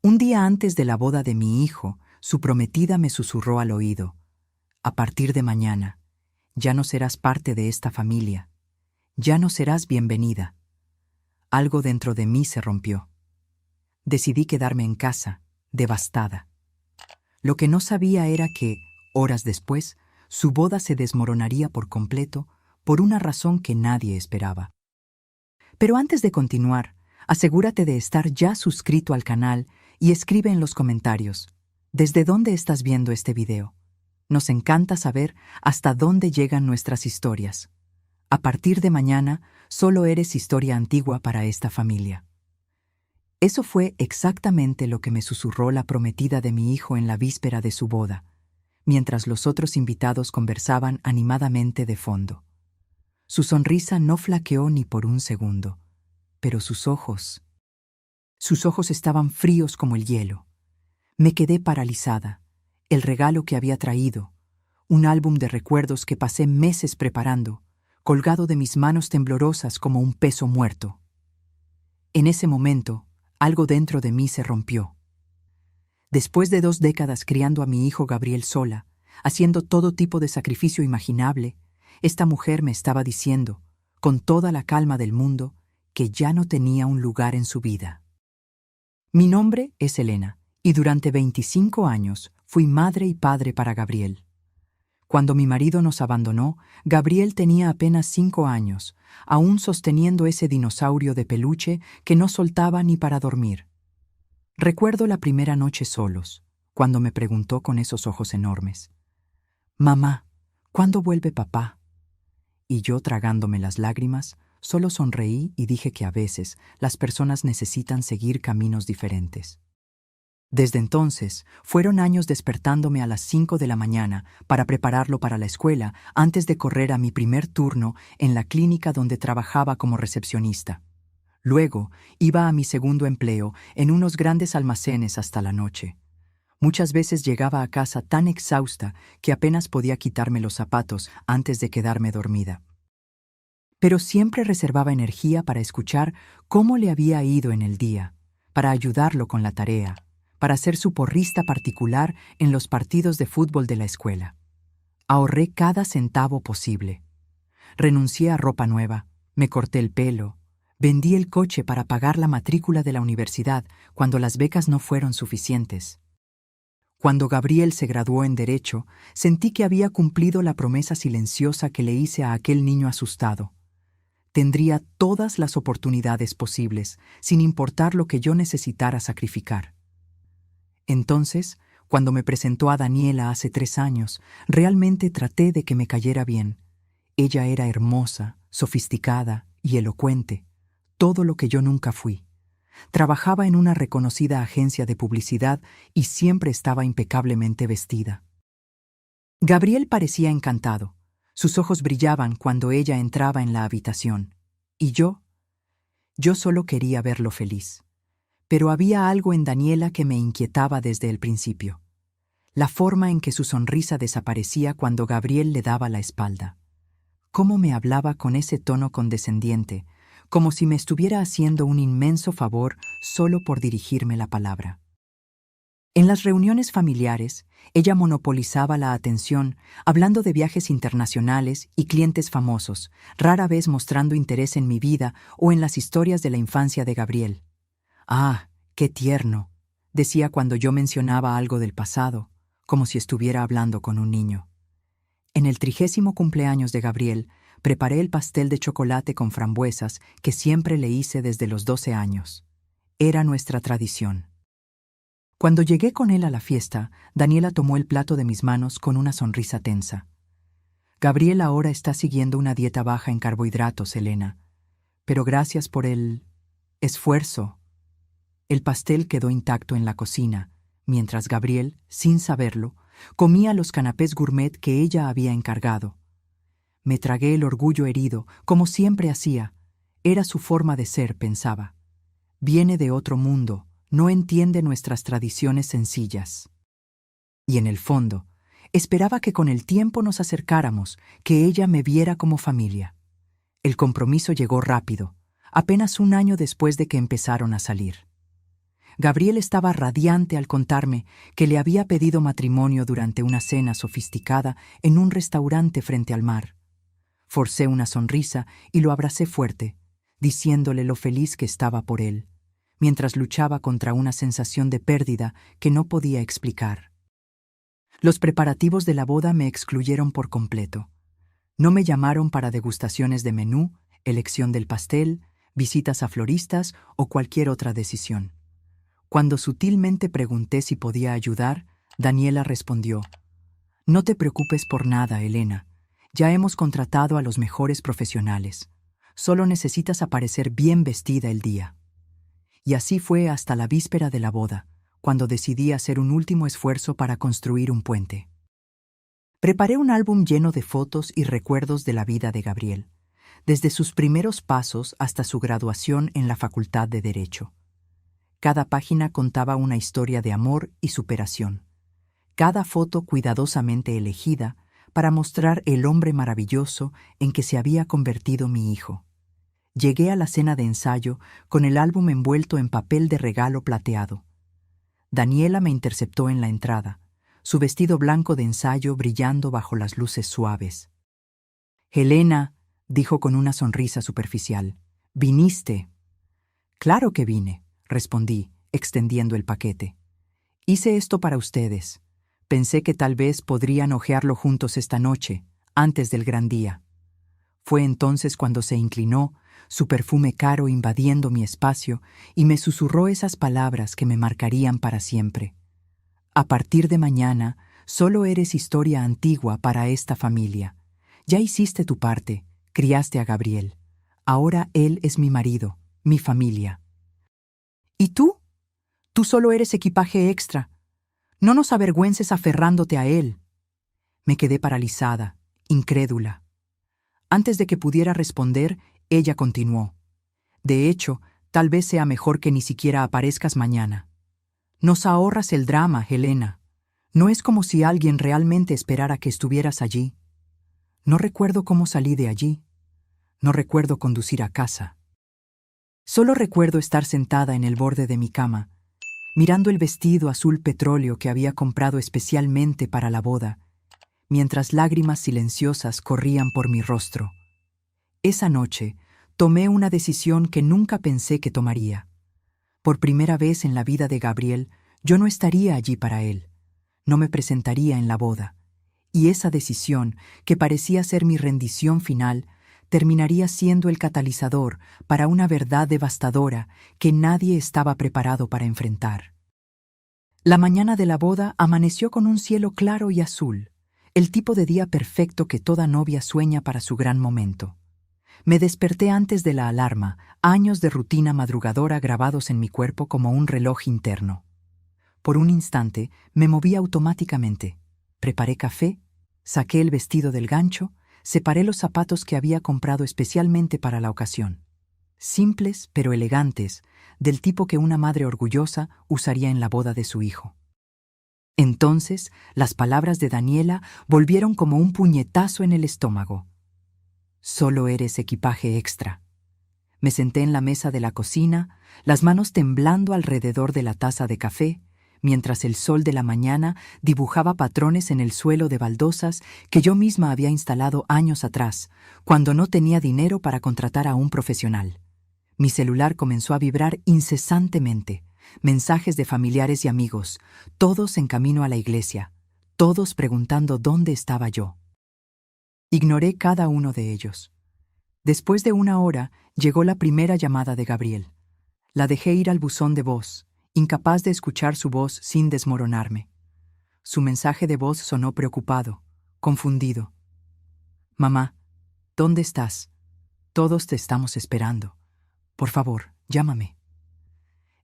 Un día antes de la boda de mi hijo, su prometida me susurró al oído: a partir de mañana, ya no serás parte de esta familia, ya no serás bienvenida. Algo dentro de mí se rompió. Decidí quedarme en casa, devastada. Lo que no sabía era que, horas después, su boda se desmoronaría por completo por una razón que nadie esperaba. Pero antes de continuar, asegúrate de estar ya suscrito al canal y escribe en los comentarios ¿desde dónde estás viendo este video? Nos encanta saber hasta dónde llegan nuestras historias. A partir de mañana, solo eres historia antigua para esta familia. Eso fue exactamente lo que me susurró la prometida de mi hijo en la víspera de su boda, mientras los otros invitados conversaban animadamente de fondo. Su sonrisa no flaqueó ni por un segundo, pero sus ojos estaban fríos como el hielo. Me quedé paralizada. El regalo que había traído, un álbum de recuerdos que pasé meses preparando, colgado de mis manos temblorosas como un peso muerto. En ese momento, algo dentro de mí se rompió. Después de 2 décadas criando a mi hijo Gabriel sola, haciendo todo tipo de sacrificio imaginable, esta mujer me estaba diciendo, con toda la calma del mundo, que ya no tenía un lugar en su vida. Mi nombre es Elena, y durante 25 años fui madre y padre para Gabriel. Cuando mi marido nos abandonó, Gabriel tenía apenas 5 años, aún sosteniendo ese dinosaurio de peluche que no soltaba ni para dormir. Recuerdo la primera noche solos, cuando me preguntó con esos ojos enormes: «Mamá, ¿cuándo vuelve papá?». Y yo, tragándome las lágrimas, solo sonreí y dije que a veces las personas necesitan seguir caminos diferentes. Desde entonces, fueron años despertándome a las 5 de la mañana para prepararlo para la escuela antes de correr a mi primer turno en la clínica donde trabajaba como recepcionista. Luego, iba a mi segundo empleo en unos grandes almacenes hasta la noche. Muchas veces llegaba a casa tan exhausta que apenas podía quitarme los zapatos antes de quedarme dormida. Pero siempre reservaba energía para escuchar cómo le había ido en el día, para ayudarlo con la tarea, para ser su porrista particular en los partidos de fútbol de la escuela. Ahorré cada centavo posible. Renuncié a ropa nueva, me corté el pelo, vendí el coche para pagar la matrícula de la universidad cuando las becas no fueron suficientes. Cuando Gabriel se graduó en Derecho, sentí que había cumplido la promesa silenciosa que le hice a aquel niño asustado. Tendría todas las oportunidades posibles, sin importar lo que yo necesitara sacrificar. Entonces, cuando me presentó a Daniela hace 3 años, realmente traté de que me cayera bien. Ella era hermosa, sofisticada y elocuente, todo lo que yo nunca fui. Trabajaba en una reconocida agencia de publicidad y siempre estaba impecablemente vestida. Gabriel parecía encantado. Sus ojos brillaban cuando ella entraba en la habitación. Y yo solo quería verlo feliz. Pero había algo en Daniela que me inquietaba desde el principio. La forma en que su sonrisa desaparecía cuando Gabriel le daba la espalda. Cómo me hablaba con ese tono condescendiente, como si me estuviera haciendo un inmenso favor solo por dirigirme la palabra. En las reuniones familiares, ella monopolizaba la atención, hablando de viajes internacionales y clientes famosos, rara vez mostrando interés en mi vida o en las historias de la infancia de Gabriel. «Ah, qué tierno», decía cuando yo mencionaba algo del pasado, como si estuviera hablando con un niño. En el 30º cumpleaños de Gabriel, preparé el pastel de chocolate con frambuesas que siempre le hice desde los 12 años. Era nuestra tradición. Cuando llegué con él a la fiesta, Daniela tomó el plato de mis manos con una sonrisa tensa. «Gabriel ahora está siguiendo una dieta baja en carbohidratos, Elena. Pero gracias por el esfuerzo». El pastel quedó intacto en la cocina, mientras Gabriel, sin saberlo, comía los canapés gourmet que ella había encargado. Me tragué el orgullo herido, como siempre hacía. Era su forma de ser, pensaba. Viene de otro mundo, no entiende nuestras tradiciones sencillas. Y en el fondo, esperaba que con el tiempo nos acercáramos, que ella me viera como familia. El compromiso llegó rápido, apenas 1 año después de que empezaron a salir. Gabriel estaba radiante al contarme que le había pedido matrimonio durante una cena sofisticada en un restaurante frente al mar. Forcé una sonrisa y lo abracé fuerte, diciéndole lo feliz que estaba por él, mientras luchaba contra una sensación de pérdida que no podía explicar. Los preparativos de la boda me excluyeron por completo. No me llamaron para degustaciones de menú, elección del pastel, visitas a floristas o cualquier otra decisión. Cuando sutilmente pregunté si podía ayudar, Daniela respondió: «No te preocupes por nada, Elena. Ya hemos contratado a los mejores profesionales. Solo necesitas aparecer bien vestida el día». Y así fue hasta la víspera de la boda, cuando decidí hacer un último esfuerzo para construir un puente. Preparé un álbum lleno de fotos y recuerdos de la vida de Gabriel, desde sus primeros pasos hasta su graduación en la Facultad de Derecho. Cada página contaba una historia de amor y superación. Cada foto cuidadosamente elegida para mostrar el hombre maravilloso en que se había convertido mi hijo. Llegué a la cena de ensayo con el álbum envuelto en papel de regalo plateado. Daniela me interceptó en la entrada, su vestido blanco de ensayo brillando bajo las luces suaves. «Helena», dijo con una sonrisa superficial, «¿viniste?» «Claro que vine», respondí, extendiendo el paquete. «Hice esto para ustedes. Pensé que tal vez podrían hojearlo juntos esta noche, antes del gran día». Fue entonces cuando se inclinó, su perfume caro invadiendo mi espacio, y me susurró esas palabras que me marcarían para siempre. «A partir de mañana, solo eres historia antigua para esta familia. Ya hiciste tu parte, criaste a Gabriel. Ahora él es mi marido, mi familia». «¿Y tú? Tú solo eres equipaje extra. No nos avergüences aferrándote a él». Me quedé paralizada, incrédula. Antes de que pudiera responder, ella continuó: «De hecho, tal vez sea mejor que ni siquiera aparezcas mañana. Nos ahorras el drama, Helena. No es como si alguien realmente esperara que estuvieras allí. No recuerdo cómo salí de allí. No recuerdo conducir a casa. Solo recuerdo estar sentada en el borde de mi cama, mirando el vestido azul petróleo que había comprado especialmente para la boda, mientras lágrimas silenciosas corrían por mi rostro. Esa noche tomé una decisión que nunca pensé que tomaría. Por primera vez en la vida de Gabriel, yo no estaría allí para él. No me presentaría en la boda. Y esa decisión, que parecía ser mi rendición final, terminaría siendo el catalizador para una verdad devastadora que nadie estaba preparado para enfrentar. La mañana de la boda amaneció con un cielo claro y azul, el tipo de día perfecto que toda novia sueña para su gran momento. Me desperté antes de la alarma, años de rutina madrugadora grabados en mi cuerpo como un reloj interno. Por un instante me moví automáticamente. Preparé café, saqué el vestido del gancho, separé los zapatos que había comprado especialmente para la ocasión. Simples pero elegantes, del tipo que una madre orgullosa usaría en la boda de su hijo. Entonces, las palabras de Daniela volvieron como un puñetazo en el estómago. «Solo eres equipaje extra». Me senté en la mesa de la cocina, las manos temblando alrededor de la taza de café, mientras el sol de la mañana dibujaba patrones en el suelo de baldosas que yo misma había instalado años atrás, cuando no tenía dinero para contratar a un profesional. Mi celular comenzó a vibrar incesantemente. Mensajes de familiares y amigos, todos en camino a la iglesia, todos preguntando dónde estaba yo. Ignoré cada uno de ellos. Después de una hora, llegó la primera llamada de Gabriel. La dejé ir al buzón de voz, incapaz de escuchar su voz sin desmoronarme. Su mensaje de voz sonó preocupado, confundido. «Mamá, ¿dónde estás? Todos te estamos esperando. Por favor, llámame».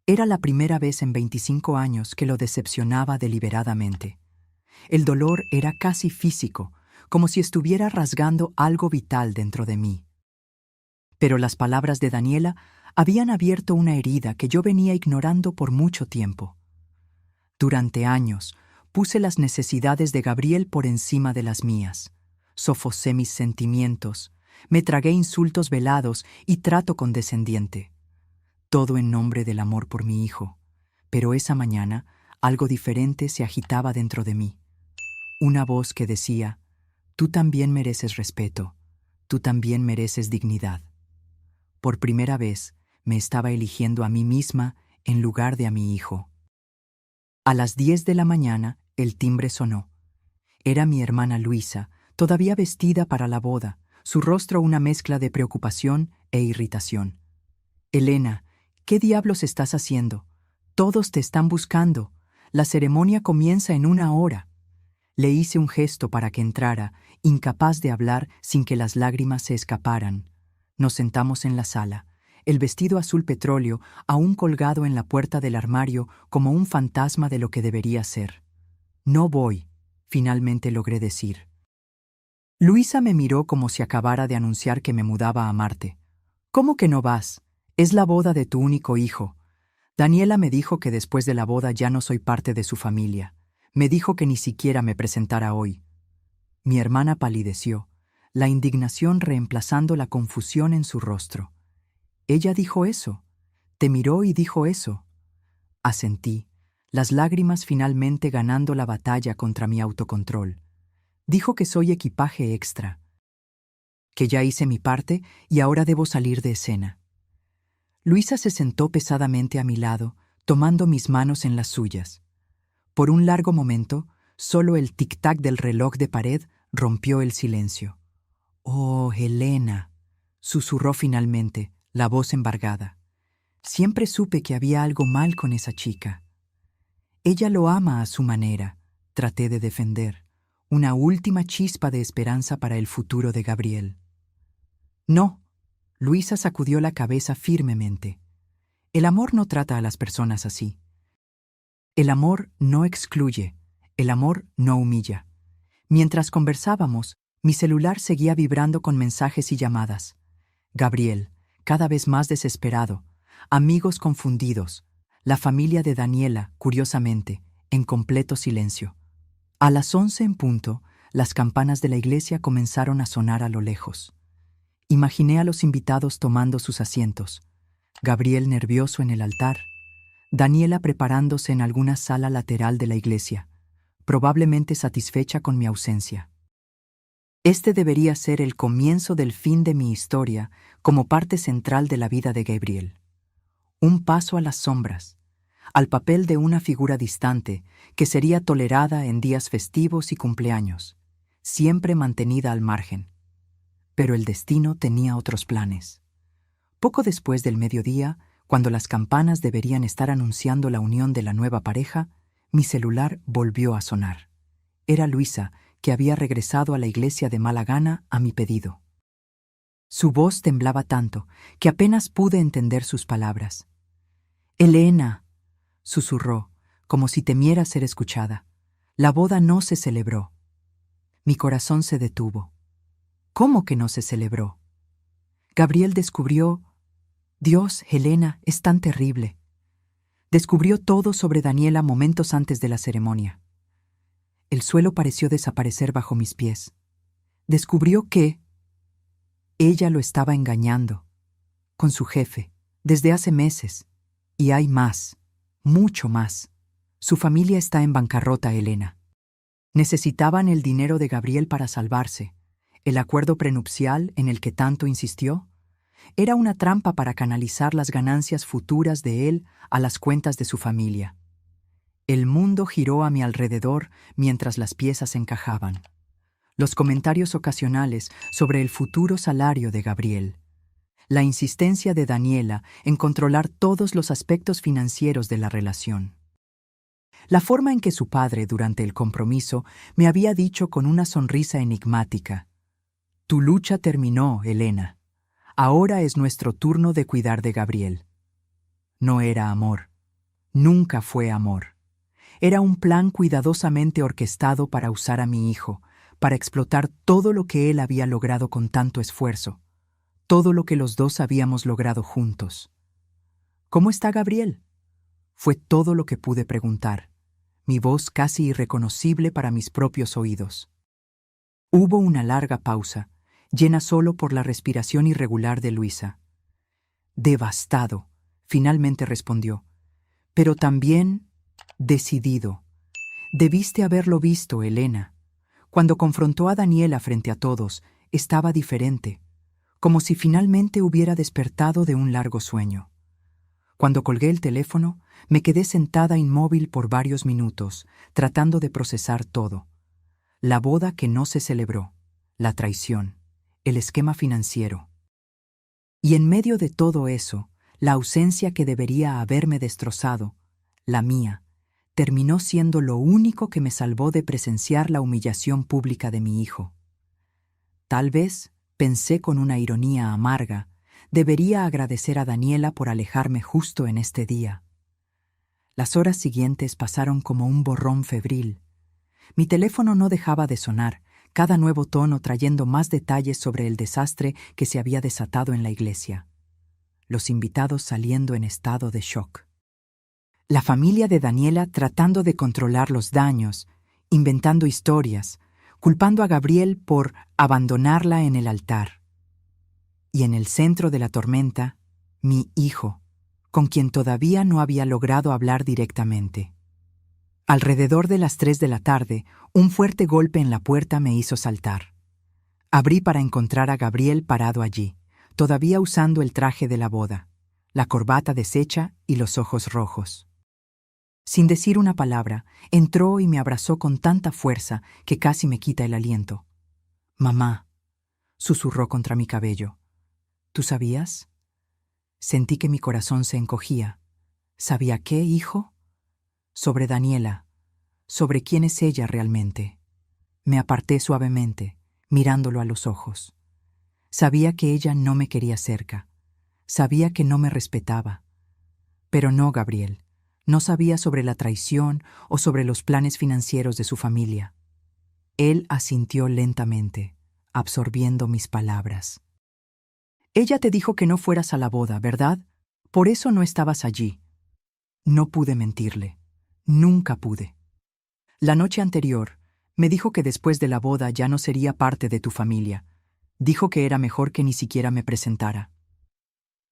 Era la primera vez en 25 años que lo decepcionaba deliberadamente. El dolor era casi físico, como si estuviera rasgando algo vital dentro de mí. Pero las palabras de Daniela habían abierto una herida que yo venía ignorando por mucho tiempo. Durante años, puse las necesidades de Gabriel por encima de las mías. Sofocé mis sentimientos, me tragué insultos velados y trato condescendiente. Todo en nombre del amor por mi hijo. Pero esa mañana, algo diferente se agitaba dentro de mí. Una voz que decía: tú también mereces respeto, tú también mereces dignidad. Por primera vez, me estaba eligiendo a mí misma en lugar de a mi hijo. A las 10 de la mañana, el timbre sonó. Era mi hermana Luisa, todavía vestida para la boda, su rostro una mezcla de preocupación e irritación. Elena, ¿qué diablos estás haciendo? Todos te están buscando. La ceremonia comienza en 1 hora. Le hice un gesto para que entrara, incapaz de hablar sin que las lágrimas se escaparan. Nos sentamos en la sala, el vestido azul petróleo aún colgado en la puerta del armario como un fantasma de lo que debería ser. No voy, finalmente logré decir. Luisa me miró como si acabara de anunciar que me mudaba a Marte. ¿Cómo que no vas? Es la boda de tu único hijo. Daniela me dijo que después de la boda ya no soy parte de su familia. Me dijo que ni siquiera me presentara hoy. Mi hermana palideció, la indignación reemplazando la confusión en su rostro. Ella dijo eso. Te miró y dijo eso. Asentí, las lágrimas finalmente ganando la batalla contra mi autocontrol. Dijo que soy equipaje extra, que ya hice mi parte y ahora debo salir de escena. Luisa se sentó pesadamente a mi lado, tomando mis manos en las suyas. Por un largo momento, solo el tic-tac del reloj de pared rompió el silencio. «Oh, Helena», susurró finalmente, la voz embargada. «Siempre supe que había algo mal con esa chica. Ella lo ama a su manera», traté de defender, una última chispa de esperanza para el futuro de Gabriel. «No», Luisa sacudió la cabeza firmemente. «El amor no trata a las personas así. El amor no excluye, el amor no humilla». Mientras conversábamos, mi celular seguía vibrando con mensajes y llamadas. Gabriel, cada vez más desesperado, amigos confundidos, la familia de Daniela, curiosamente, en completo silencio. A las 11 en punto, las campanas de la iglesia comenzaron a sonar a lo lejos. Imaginé a los invitados tomando sus asientos, Gabriel nervioso en el altar, Daniela preparándose en alguna sala lateral de la iglesia, probablemente satisfecha con mi ausencia. Este debería ser el comienzo del fin de mi historia como parte central de la vida de Gabriel. Un paso a las sombras, al papel de una figura distante que sería tolerada en días festivos y cumpleaños, siempre mantenida al margen. Pero el destino tenía otros planes. Poco después del mediodía, cuando las campanas deberían estar anunciando la unión de la nueva pareja, mi celular volvió a sonar. Era Luisa, que había regresado a la iglesia de mala gana a mi pedido. Su voz temblaba tanto que apenas pude entender sus palabras. «Elena», susurró, como si temiera ser escuchada. «La boda no se celebró». Mi corazón se detuvo. ¿Cómo que no se celebró? Gabriel descubrió... Dios, Helena, es tan terrible. Descubrió todo sobre Daniela momentos antes de la ceremonia. El suelo pareció desaparecer bajo mis pies. Descubrió que ella lo estaba engañando, con su jefe, desde hace meses. Y hay más, mucho más. Su familia está en bancarrota, Helena. Necesitaban el dinero de Gabriel para salvarse. El acuerdo prenupcial en el que tanto insistió era una trampa para canalizar las ganancias futuras de él a las cuentas de su familia. El mundo giró a mi alrededor mientras las piezas encajaban. Los comentarios ocasionales sobre el futuro salario de Gabriel. La insistencia de Daniela en controlar todos los aspectos financieros de la relación. La forma en que su padre, durante el compromiso, me había dicho con una sonrisa enigmática: «Tu lucha terminó, Helena. Ahora es nuestro turno de cuidar de Gabriel». No era amor. Nunca fue amor. Era un plan cuidadosamente orquestado para usar a mi hijo, para explotar todo lo que él había logrado con tanto esfuerzo, todo lo que los dos habíamos logrado juntos. «¿Cómo está Gabriel?», fue todo lo que pude preguntar, mi voz casi irreconocible para mis propios oídos. Hubo una larga pausa, llena solo por la respiración irregular de Luisa. «Devastado», finalmente respondió, pero también decidido. Debiste haberlo visto, Elena. Cuando confrontó a Daniela frente a todos, estaba diferente, como si finalmente hubiera despertado de un largo sueño. Cuando colgué el teléfono, me quedé sentada inmóvil por varios minutos, tratando de procesar todo. La boda que no se celebró, la traición, el esquema financiero. Y en medio de todo eso, la ausencia que debería haberme destrozado, la mía, terminó siendo lo único que me salvó de presenciar la humillación pública de mi hijo. Tal vez, pensé con una ironía amarga, debería agradecer a Daniela por alejarme justo en este día. Las horas siguientes pasaron como un borrón febril. Mi teléfono no dejaba de sonar, cada nuevo tono trayendo más detalles sobre el desastre que se había desatado en la iglesia. Los invitados saliendo en estado de shock. La familia de Daniela tratando de controlar los daños, inventando historias, culpando a Gabriel por abandonarla en el altar. Y en el centro de la tormenta, mi hijo, con quien todavía no había logrado hablar directamente. Alrededor de las 3 de la tarde, un fuerte golpe en la puerta me hizo saltar. Abrí para encontrar a Gabriel parado allí, todavía usando el traje de la boda, la corbata deshecha y los ojos rojos. Sin decir una palabra, entró y me abrazó con tanta fuerza que casi me quita el aliento. «Mamá», susurró contra mi cabello. «¿Tú sabías?» Sentí que mi corazón se encogía. ¿Sabía qué, hijo? Sobre Daniela, sobre quién es ella realmente. Me aparté suavemente, mirándolo a los ojos. Sabía que ella no me quería cerca. Sabía que no me respetaba. Pero no, Gabriel. No sabía sobre la traición o sobre los planes financieros de su familia. Él asintió lentamente, absorbiendo mis palabras. Ella te dijo que no fueras a la boda, ¿verdad? Por eso no estabas allí. No pude mentirle. Nunca pude. La noche anterior, me dijo que después de la boda ya no sería parte de tu familia. Dijo que era mejor que ni siquiera me presentara.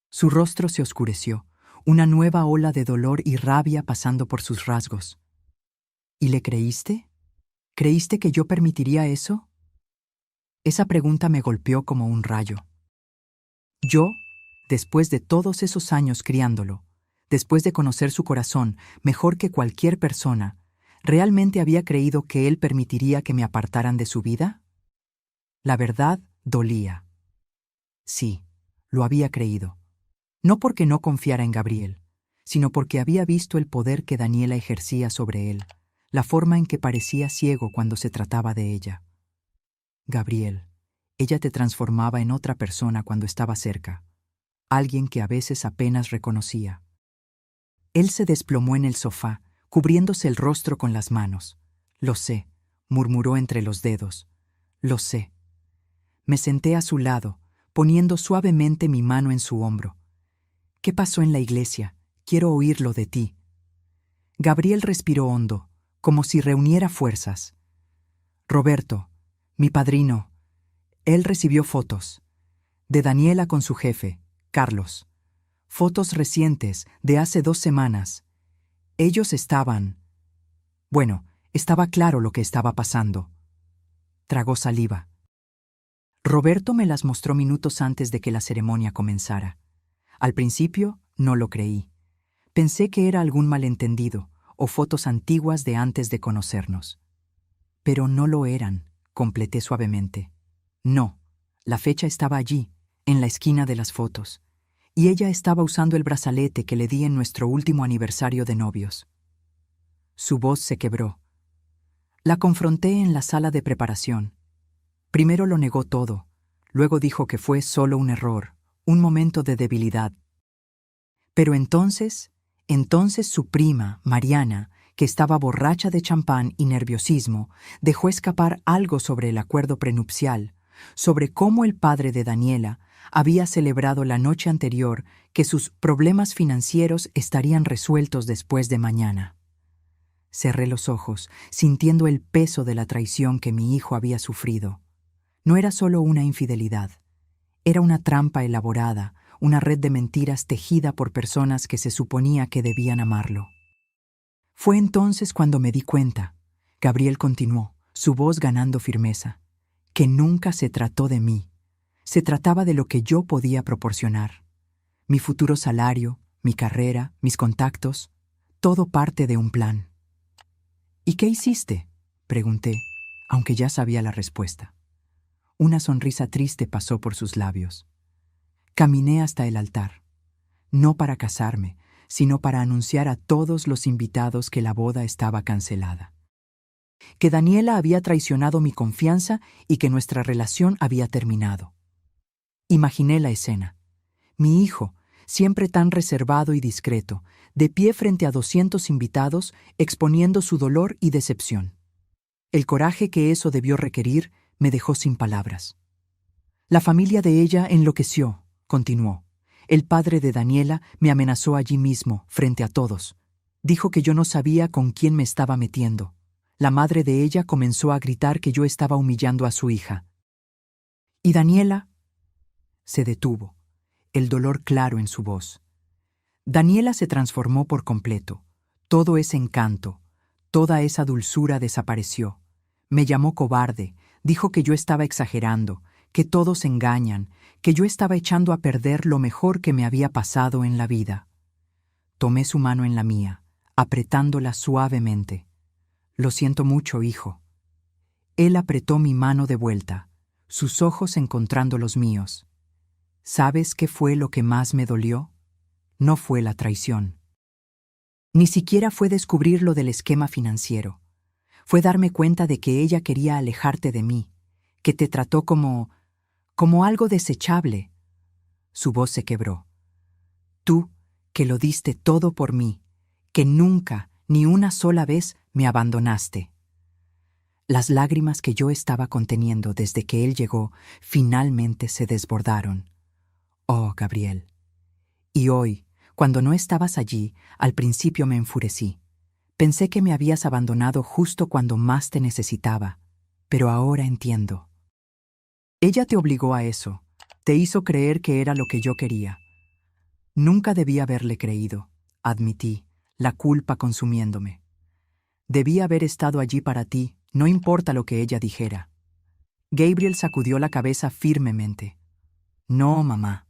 Su rostro se oscureció, una nueva ola de dolor y rabia pasando por sus rasgos. ¿Y le creíste? ¿Creíste que yo permitiría eso? Esa pregunta me golpeó como un rayo. Yo, después de todos esos años criándolo, después de conocer su corazón mejor que cualquier persona, ¿realmente había creído que él permitiría que me apartaran de su vida? La verdad dolía. Sí, lo había creído. No porque no confiara en Gabriel, sino porque había visto el poder que Daniela ejercía sobre él, la forma en que parecía ciego cuando se trataba de ella. Gabriel, ella te transformaba en otra persona cuando estaba cerca, alguien que a veces apenas reconocía. Él se desplomó en el sofá, cubriéndose el rostro con las manos. «Lo sé», murmuró entre los dedos. «Lo sé». Me senté a su lado, poniendo suavemente mi mano en su hombro. «¿Qué pasó en la iglesia? Quiero oírlo de ti». Gabriel respiró hondo, como si reuniera fuerzas. «Roberto, mi padrino, él recibió fotos. De Daniela con su jefe, Carlos. Fotos recientes, de hace 2 semanas. Ellos estaban... Bueno, estaba claro lo que estaba pasando». Tragó saliva. Roberto me las mostró minutos antes de que la ceremonia comenzara. Al principio, no lo creí. Pensé que era algún malentendido o fotos antiguas de antes de conocernos. Pero no lo eran, completé suavemente. No, la fecha estaba allí, en la esquina de las fotos, y ella estaba usando el brazalete que le di en nuestro último aniversario de novios. Su voz se quebró. La confronté en la sala de preparación. Primero lo negó todo, luego dijo que fue solo un error, un momento de debilidad. Pero entonces su prima, Mariana, que estaba borracha de champán y nerviosismo, dejó escapar algo sobre el acuerdo prenupcial, sobre cómo el padre de Daniela había celebrado la noche anterior que sus problemas financieros estarían resueltos después de mañana. Cerré los ojos, sintiendo el peso de la traición que mi hijo había sufrido. No era solo una infidelidad, era una trampa elaborada, una red de mentiras tejida por personas que se suponía que debían amarlo. Fue entonces cuando me di cuenta, Gabriel continuó, su voz ganando firmeza, que nunca se trató de mí. Se trataba de lo que yo podía proporcionar. Mi futuro salario, mi carrera, mis contactos, todo parte de un plan. ¿Y qué hiciste?, pregunté, aunque ya sabía la respuesta. Una sonrisa triste pasó por sus labios. Caminé hasta el altar, no para casarme, sino para anunciar a todos los invitados que la boda estaba cancelada. Que Daniela había traicionado mi confianza y que nuestra relación había terminado. Imaginé la escena. Mi hijo, siempre tan reservado y discreto, de pie frente a 200 invitados, exponiendo su dolor y decepción. El coraje que eso debió requerir me dejó sin palabras. La familia de ella enloqueció, continuó. El padre de Daniela me amenazó allí mismo, frente a todos. Dijo que yo no sabía con quién me estaba metiendo. La madre de ella comenzó a gritar que yo estaba humillando a su hija. ¿Y Daniela? Se detuvo, el dolor claro en su voz. Daniela se transformó por completo. Todo ese encanto, toda esa dulzura desapareció. Me llamó cobarde, dijo que yo estaba exagerando, que todos engañan, que yo estaba echando a perder lo mejor que me había pasado en la vida. Tomé su mano en la mía, apretándola suavemente. Lo siento mucho, hijo. Él apretó mi mano de vuelta, sus ojos encontrando los míos. ¿Sabes qué fue lo que más me dolió? No fue la traición. Ni siquiera fue descubrir lo del esquema financiero. Fue darme cuenta de que ella quería alejarte de mí, que te trató como algo desechable. Su voz se quebró. Tú, que lo diste todo por mí, que nunca, ni una sola vez, me abandonaste. Las lágrimas que yo estaba conteniendo desde que él llegó, finalmente se desbordaron. Oh, Gabriel. Y hoy, cuando no estabas allí, al principio me enfurecí. Pensé que me habías abandonado justo cuando más te necesitaba, pero ahora entiendo. Ella te obligó a eso, te hizo creer que era lo que yo quería. Nunca debí haberle creído, admití, la culpa consumiéndome. Debí haber estado allí para ti, no importa lo que ella dijera. Gabriel sacudió la cabeza firmemente. No, mamá.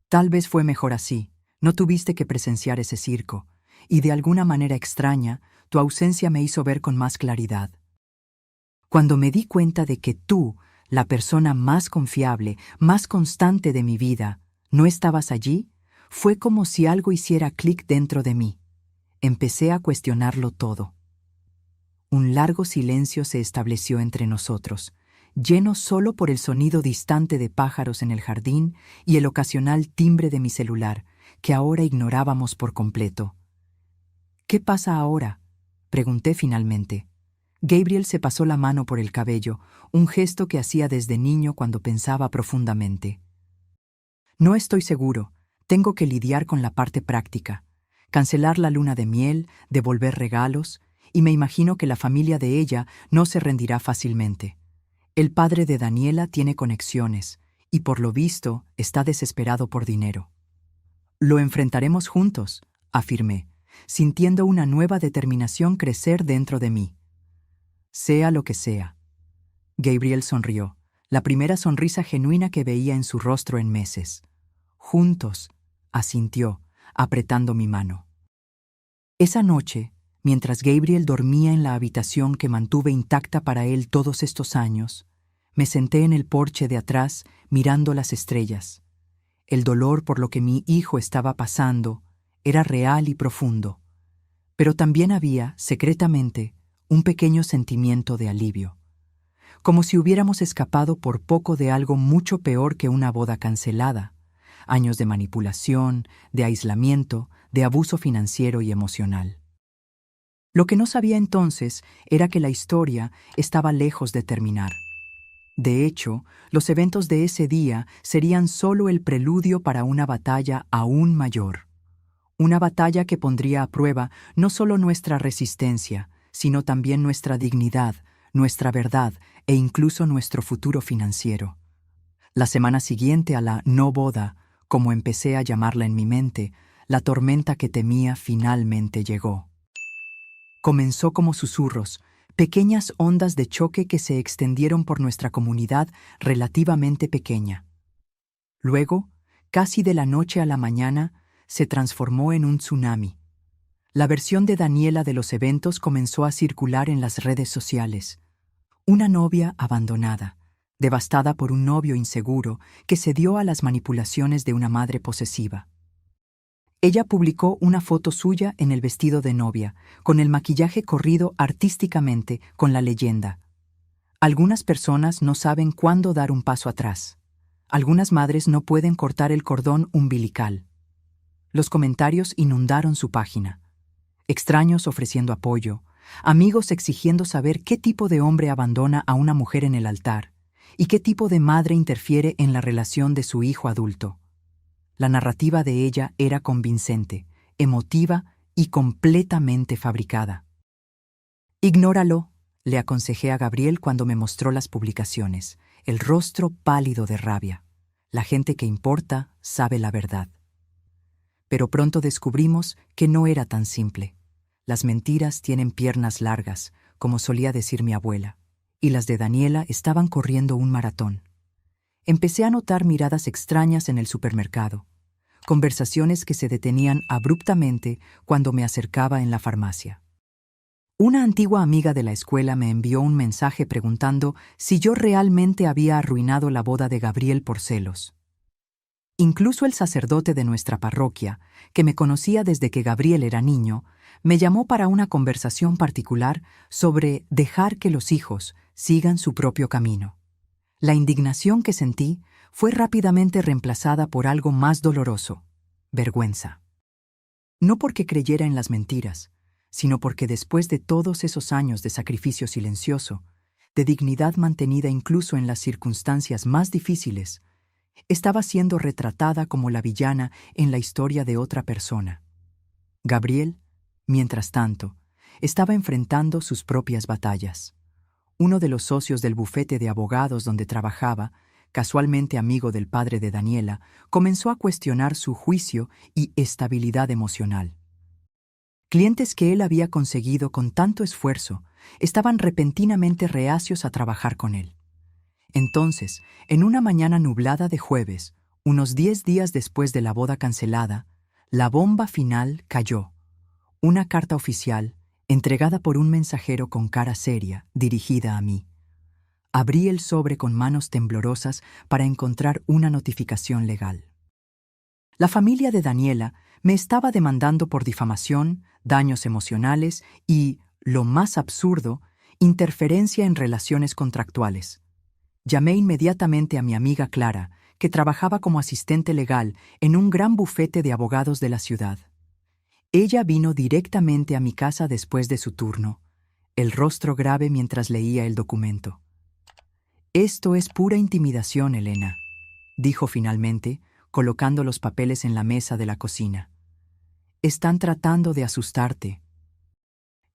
Tal vez fue mejor así. No tuviste que presenciar ese circo, y de alguna manera extraña, tu ausencia me hizo ver con más claridad. Cuando me di cuenta de que tú, la persona más confiable, más constante de mi vida, no estabas allí, fue como si algo hiciera clic dentro de mí. Empecé a cuestionarlo todo. Un largo silencio se estableció entre nosotros, lleno solo por el sonido distante de pájaros en el jardín y el ocasional timbre de mi celular, que ahora ignorábamos por completo. ¿Qué pasa ahora?, pregunté finalmente. Gabriel se pasó la mano por el cabello, un gesto que hacía desde niño cuando pensaba profundamente. No estoy seguro, tengo que lidiar con la parte práctica, cancelar la luna de miel, devolver regalos, y me imagino que la familia de ella no se rendirá fácilmente. El padre de Daniela tiene conexiones, y por lo visto está desesperado por dinero. Lo enfrentaremos juntos, afirmé, sintiendo una nueva determinación crecer dentro de mí. Sea lo que sea. Gabriel sonrió, la primera sonrisa genuina que veía en su rostro en meses. Juntos, asintió, apretando mi mano. Esa noche, mientras Gabriel dormía en la habitación que mantuve intacta para él todos estos años, me senté en el porche de atrás mirando las estrellas. El dolor por lo que mi hijo estaba pasando era real y profundo, pero también había, secretamente, un pequeño sentimiento de alivio, como si hubiéramos escapado por poco de algo mucho peor que una boda cancelada, años de manipulación, de aislamiento, de abuso financiero y emocional. Lo que no sabía entonces era que la historia estaba lejos de terminar. De hecho, los eventos de ese día serían solo el preludio para una batalla aún mayor. Una batalla que pondría a prueba no solo nuestra resistencia, sino también nuestra dignidad, nuestra verdad e incluso nuestro futuro financiero. La semana siguiente a la no boda, como empecé a llamarla en mi mente, la tormenta que temía finalmente llegó. Comenzó como susurros, pequeñas ondas de choque que se extendieron por nuestra comunidad relativamente pequeña. Luego, casi de la noche a la mañana, se transformó en un tsunami. La versión de Daniela de los eventos comenzó a circular en las redes sociales. Una novia abandonada, devastada por un novio inseguro que cedió a las manipulaciones de una madre posesiva. Ella publicó una foto suya en el vestido de novia, con el maquillaje corrido artísticamente con la leyenda: algunas personas no saben cuándo dar un paso atrás. Algunas madres no pueden cortar el cordón umbilical. Los comentarios inundaron su página. Extraños ofreciendo apoyo, amigos exigiendo saber qué tipo de hombre abandona a una mujer en el altar y qué tipo de madre interfiere en la relación de su hijo adulto. La narrativa de ella era convincente, emotiva y completamente fabricada. «Ignóralo», le aconsejé a Gabriel cuando me mostró las publicaciones, el rostro pálido de rabia. La gente que importa sabe la verdad. Pero pronto descubrimos que no era tan simple. Las mentiras tienen piernas largas, como solía decir mi abuela, y las de Daniela estaban corriendo un maratón. Empecé a notar miradas extrañas en el supermercado, conversaciones que se detenían abruptamente cuando me acercaba en la farmacia. Una antigua amiga de la escuela me envió un mensaje preguntando si yo realmente había arruinado la boda de Gabriel por celos. Incluso el sacerdote de nuestra parroquia, que me conocía desde que Gabriel era niño, me llamó para una conversación particular sobre dejar que los hijos sigan su propio camino. La indignación que sentí fue rápidamente reemplazada por algo más doloroso: vergüenza. No porque creyera en las mentiras, sino porque después de todos esos años de sacrificio silencioso, de dignidad mantenida incluso en las circunstancias más difíciles, estaba siendo retratada como la villana en la historia de otra persona. Gabriel, mientras tanto, estaba enfrentando sus propias batallas. Uno de los socios del bufete de abogados donde trabajaba, casualmente amigo del padre de Daniela, comenzó a cuestionar su juicio y estabilidad emocional. Clientes que él había conseguido con tanto esfuerzo estaban repentinamente reacios a trabajar con él. Entonces, en una mañana nublada de jueves, unos 10 días después de la boda cancelada, la bomba final cayó. Una carta oficial, entregada por un mensajero con cara seria, dirigida a mí. Abrí el sobre con manos temblorosas para encontrar una notificación legal. La familia de Daniela me estaba demandando por difamación, daños emocionales y, lo más absurdo, interferencia en relaciones contractuales. Llamé inmediatamente a mi amiga Clara, que trabajaba como asistente legal en un gran bufete de abogados de la ciudad. Ella vino directamente a mi casa después de su turno, el rostro grave mientras leía el documento. «Esto es pura intimidación, Elena», dijo finalmente, colocando los papeles en la mesa de la cocina. «Están tratando de asustarte».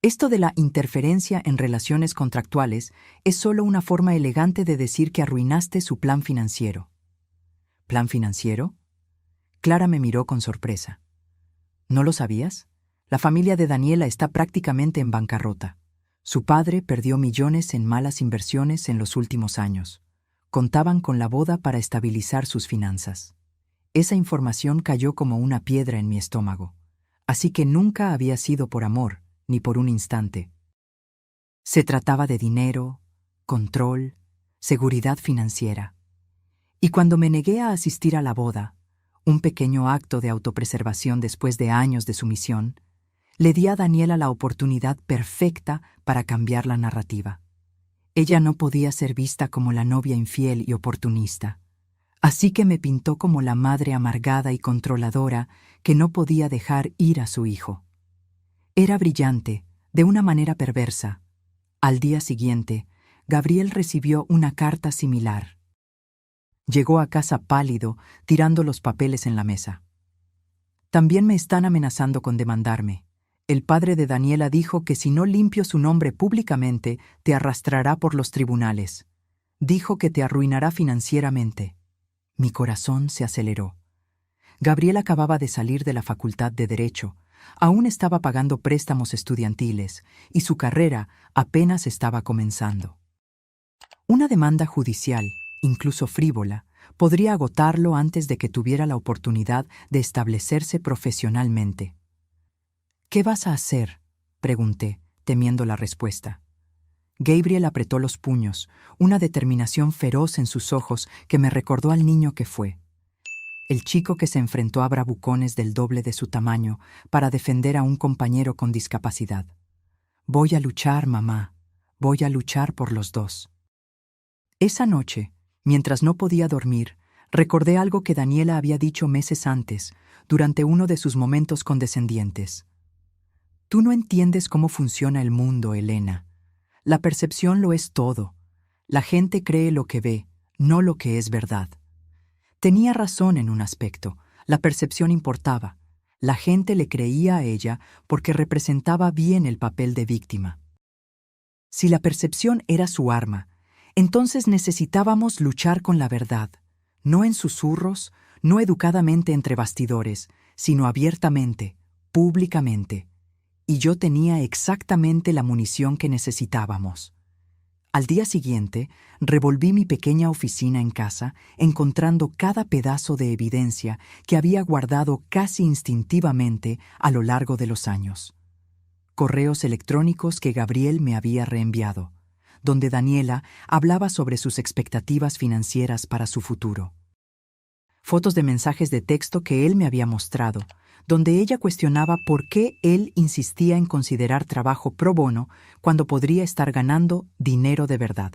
Esto de la interferencia en relaciones contractuales es solo una forma elegante de decir que arruinaste su plan financiero. ¿Plan financiero? Clara me miró con sorpresa. ¿No lo sabías? La familia de Daniela está prácticamente en bancarrota. Su padre perdió millones en malas inversiones en los últimos años. Contaban con la boda para estabilizar sus finanzas. Esa información cayó como una piedra en mi estómago. Así que nunca había sido por amor, ni por un instante. Se trataba de dinero, control, seguridad financiera. Y cuando me negué a asistir a la boda, un pequeño acto de autopreservación después de años de sumisión, le di a Daniela la oportunidad perfecta para cambiar la narrativa. Ella no podía ser vista como la novia infiel y oportunista. Así que me pintó como la madre amargada y controladora que no podía dejar ir a su hijo. Era brillante, de una manera perversa. Al día siguiente, Gabriel recibió una carta similar. Llegó a casa pálido, tirando los papeles en la mesa. «También me están amenazando con demandarme. El padre de Daniela dijo que si no limpio su nombre públicamente, te arrastrará por los tribunales. Dijo que te arruinará financieramente». Mi corazón se aceleró. Gabriel acababa de salir de la Facultad de Derecho, aún estaba pagando préstamos estudiantiles y su carrera apenas estaba comenzando. Una demanda judicial, incluso frívola, podría agotarlo antes de que tuviera la oportunidad de establecerse profesionalmente. ¿Qué vas a hacer?, pregunté, temiendo la respuesta. Gabriel apretó los puños, una determinación feroz en sus ojos que me recordó al niño que fue. El chico que se enfrentó a bravucones del doble de su tamaño para defender a un compañero con discapacidad. Voy a luchar, mamá. Voy a luchar por los dos. Esa noche, mientras no podía dormir, recordé algo que Daniela había dicho meses antes, durante uno de sus momentos condescendientes. Tú no entiendes cómo funciona el mundo, Elena. La percepción lo es todo. La gente cree lo que ve, no lo que es verdad. Tenía razón en un aspecto. La percepción importaba. La gente le creía a ella porque representaba bien el papel de víctima. Si la percepción era su arma, entonces necesitábamos luchar con la verdad, no en susurros, no educadamente entre bastidores, sino abiertamente, públicamente. Y yo tenía exactamente la munición que necesitábamos. Al día siguiente, revolví mi pequeña oficina en casa, encontrando cada pedazo de evidencia que había guardado casi instintivamente a lo largo de los años. Correos electrónicos que Gabriel me había reenviado, donde Daniela hablaba sobre sus expectativas financieras para su futuro. Fotos de mensajes de texto que él me había mostrado, donde ella cuestionaba por qué él insistía en considerar trabajo pro bono cuando podría estar ganando dinero de verdad.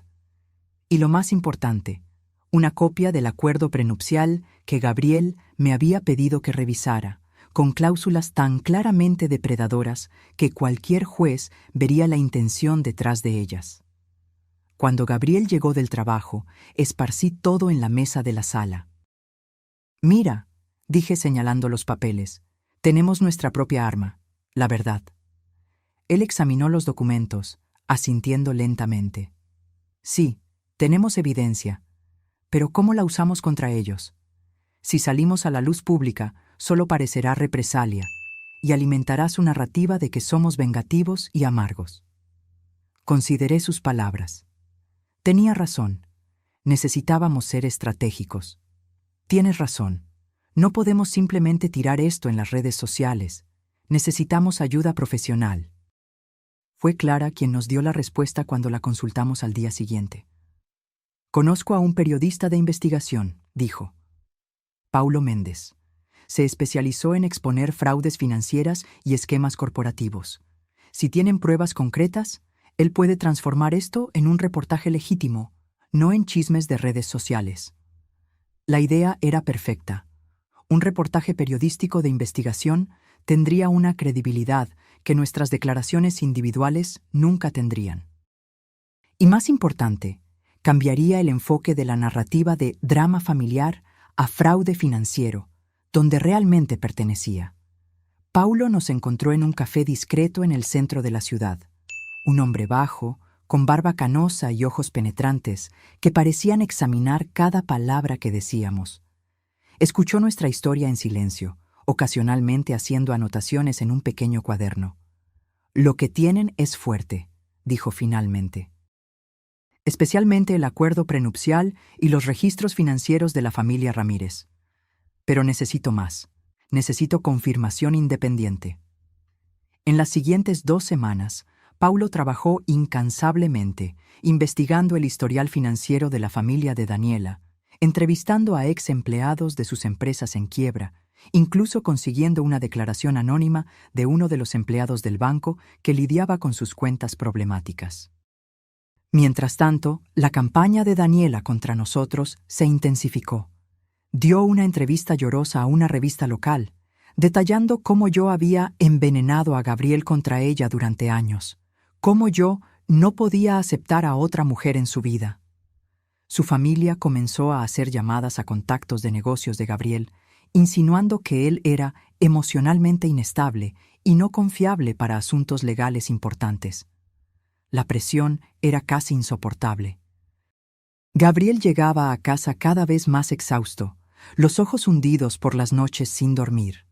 Y lo más importante, una copia del acuerdo prenupcial que Gabriel me había pedido que revisara, con cláusulas tan claramente depredadoras que cualquier juez vería la intención detrás de ellas. Cuando Gabriel llegó del trabajo, esparcí todo en la mesa de la sala. «Mira», dije señalando los papeles, «tenemos nuestra propia arma, la verdad». Él examinó los documentos, asintiendo lentamente. «Sí, tenemos evidencia, pero ¿cómo la usamos contra ellos? Si salimos a la luz pública, solo parecerá represalia y alimentará su narrativa de que somos vengativos y amargos». Consideré sus palabras. Tenía razón. Necesitábamos ser estratégicos. Tienes razón. No podemos simplemente tirar esto en las redes sociales. Necesitamos ayuda profesional. Fue Clara quien nos dio la respuesta cuando la consultamos al día siguiente. Conozco a un periodista de investigación, dijo. Paulo Méndez. Se especializó en exponer fraudes financieras y esquemas corporativos. Si tienen pruebas concretas, él puede transformar esto en un reportaje legítimo, no en chismes de redes sociales. La idea era perfecta. Un reportaje periodístico de investigación tendría una credibilidad que nuestras declaraciones individuales nunca tendrían. Y más importante, cambiaría el enfoque de la narrativa de drama familiar a fraude financiero, donde realmente pertenecía. Paulo nos encontró en un café discreto en el centro de la ciudad. Un hombre bajo, con barba canosa y ojos penetrantes, que parecían examinar cada palabra que decíamos. Escuchó nuestra historia en silencio, ocasionalmente haciendo anotaciones en un pequeño cuaderno. «Lo que tienen es fuerte», dijo finalmente. «Especialmente el acuerdo prenupcial y los registros financieros de la familia Ramírez. Pero necesito más. Necesito confirmación independiente». En las siguientes 2 semanas, Paulo trabajó incansablemente, investigando el historial financiero de la familia de Daniela, entrevistando a ex empleados de sus empresas en quiebra, incluso consiguiendo una declaración anónima de uno de los empleados del banco que lidiaba con sus cuentas problemáticas. Mientras tanto, la campaña de Daniela contra nosotros se intensificó. Dio una entrevista llorosa a una revista local, detallando cómo yo había envenenado a Gabriel contra ella durante años, cómo yo no podía aceptar a otra mujer en su vida. Su familia comenzó a hacer llamadas a contactos de negocios de Gabriel, insinuando que él era emocionalmente inestable y no confiable para asuntos legales importantes. La presión era casi insoportable. Gabriel llegaba a casa cada vez más exhausto, los ojos hundidos por las noches sin dormir.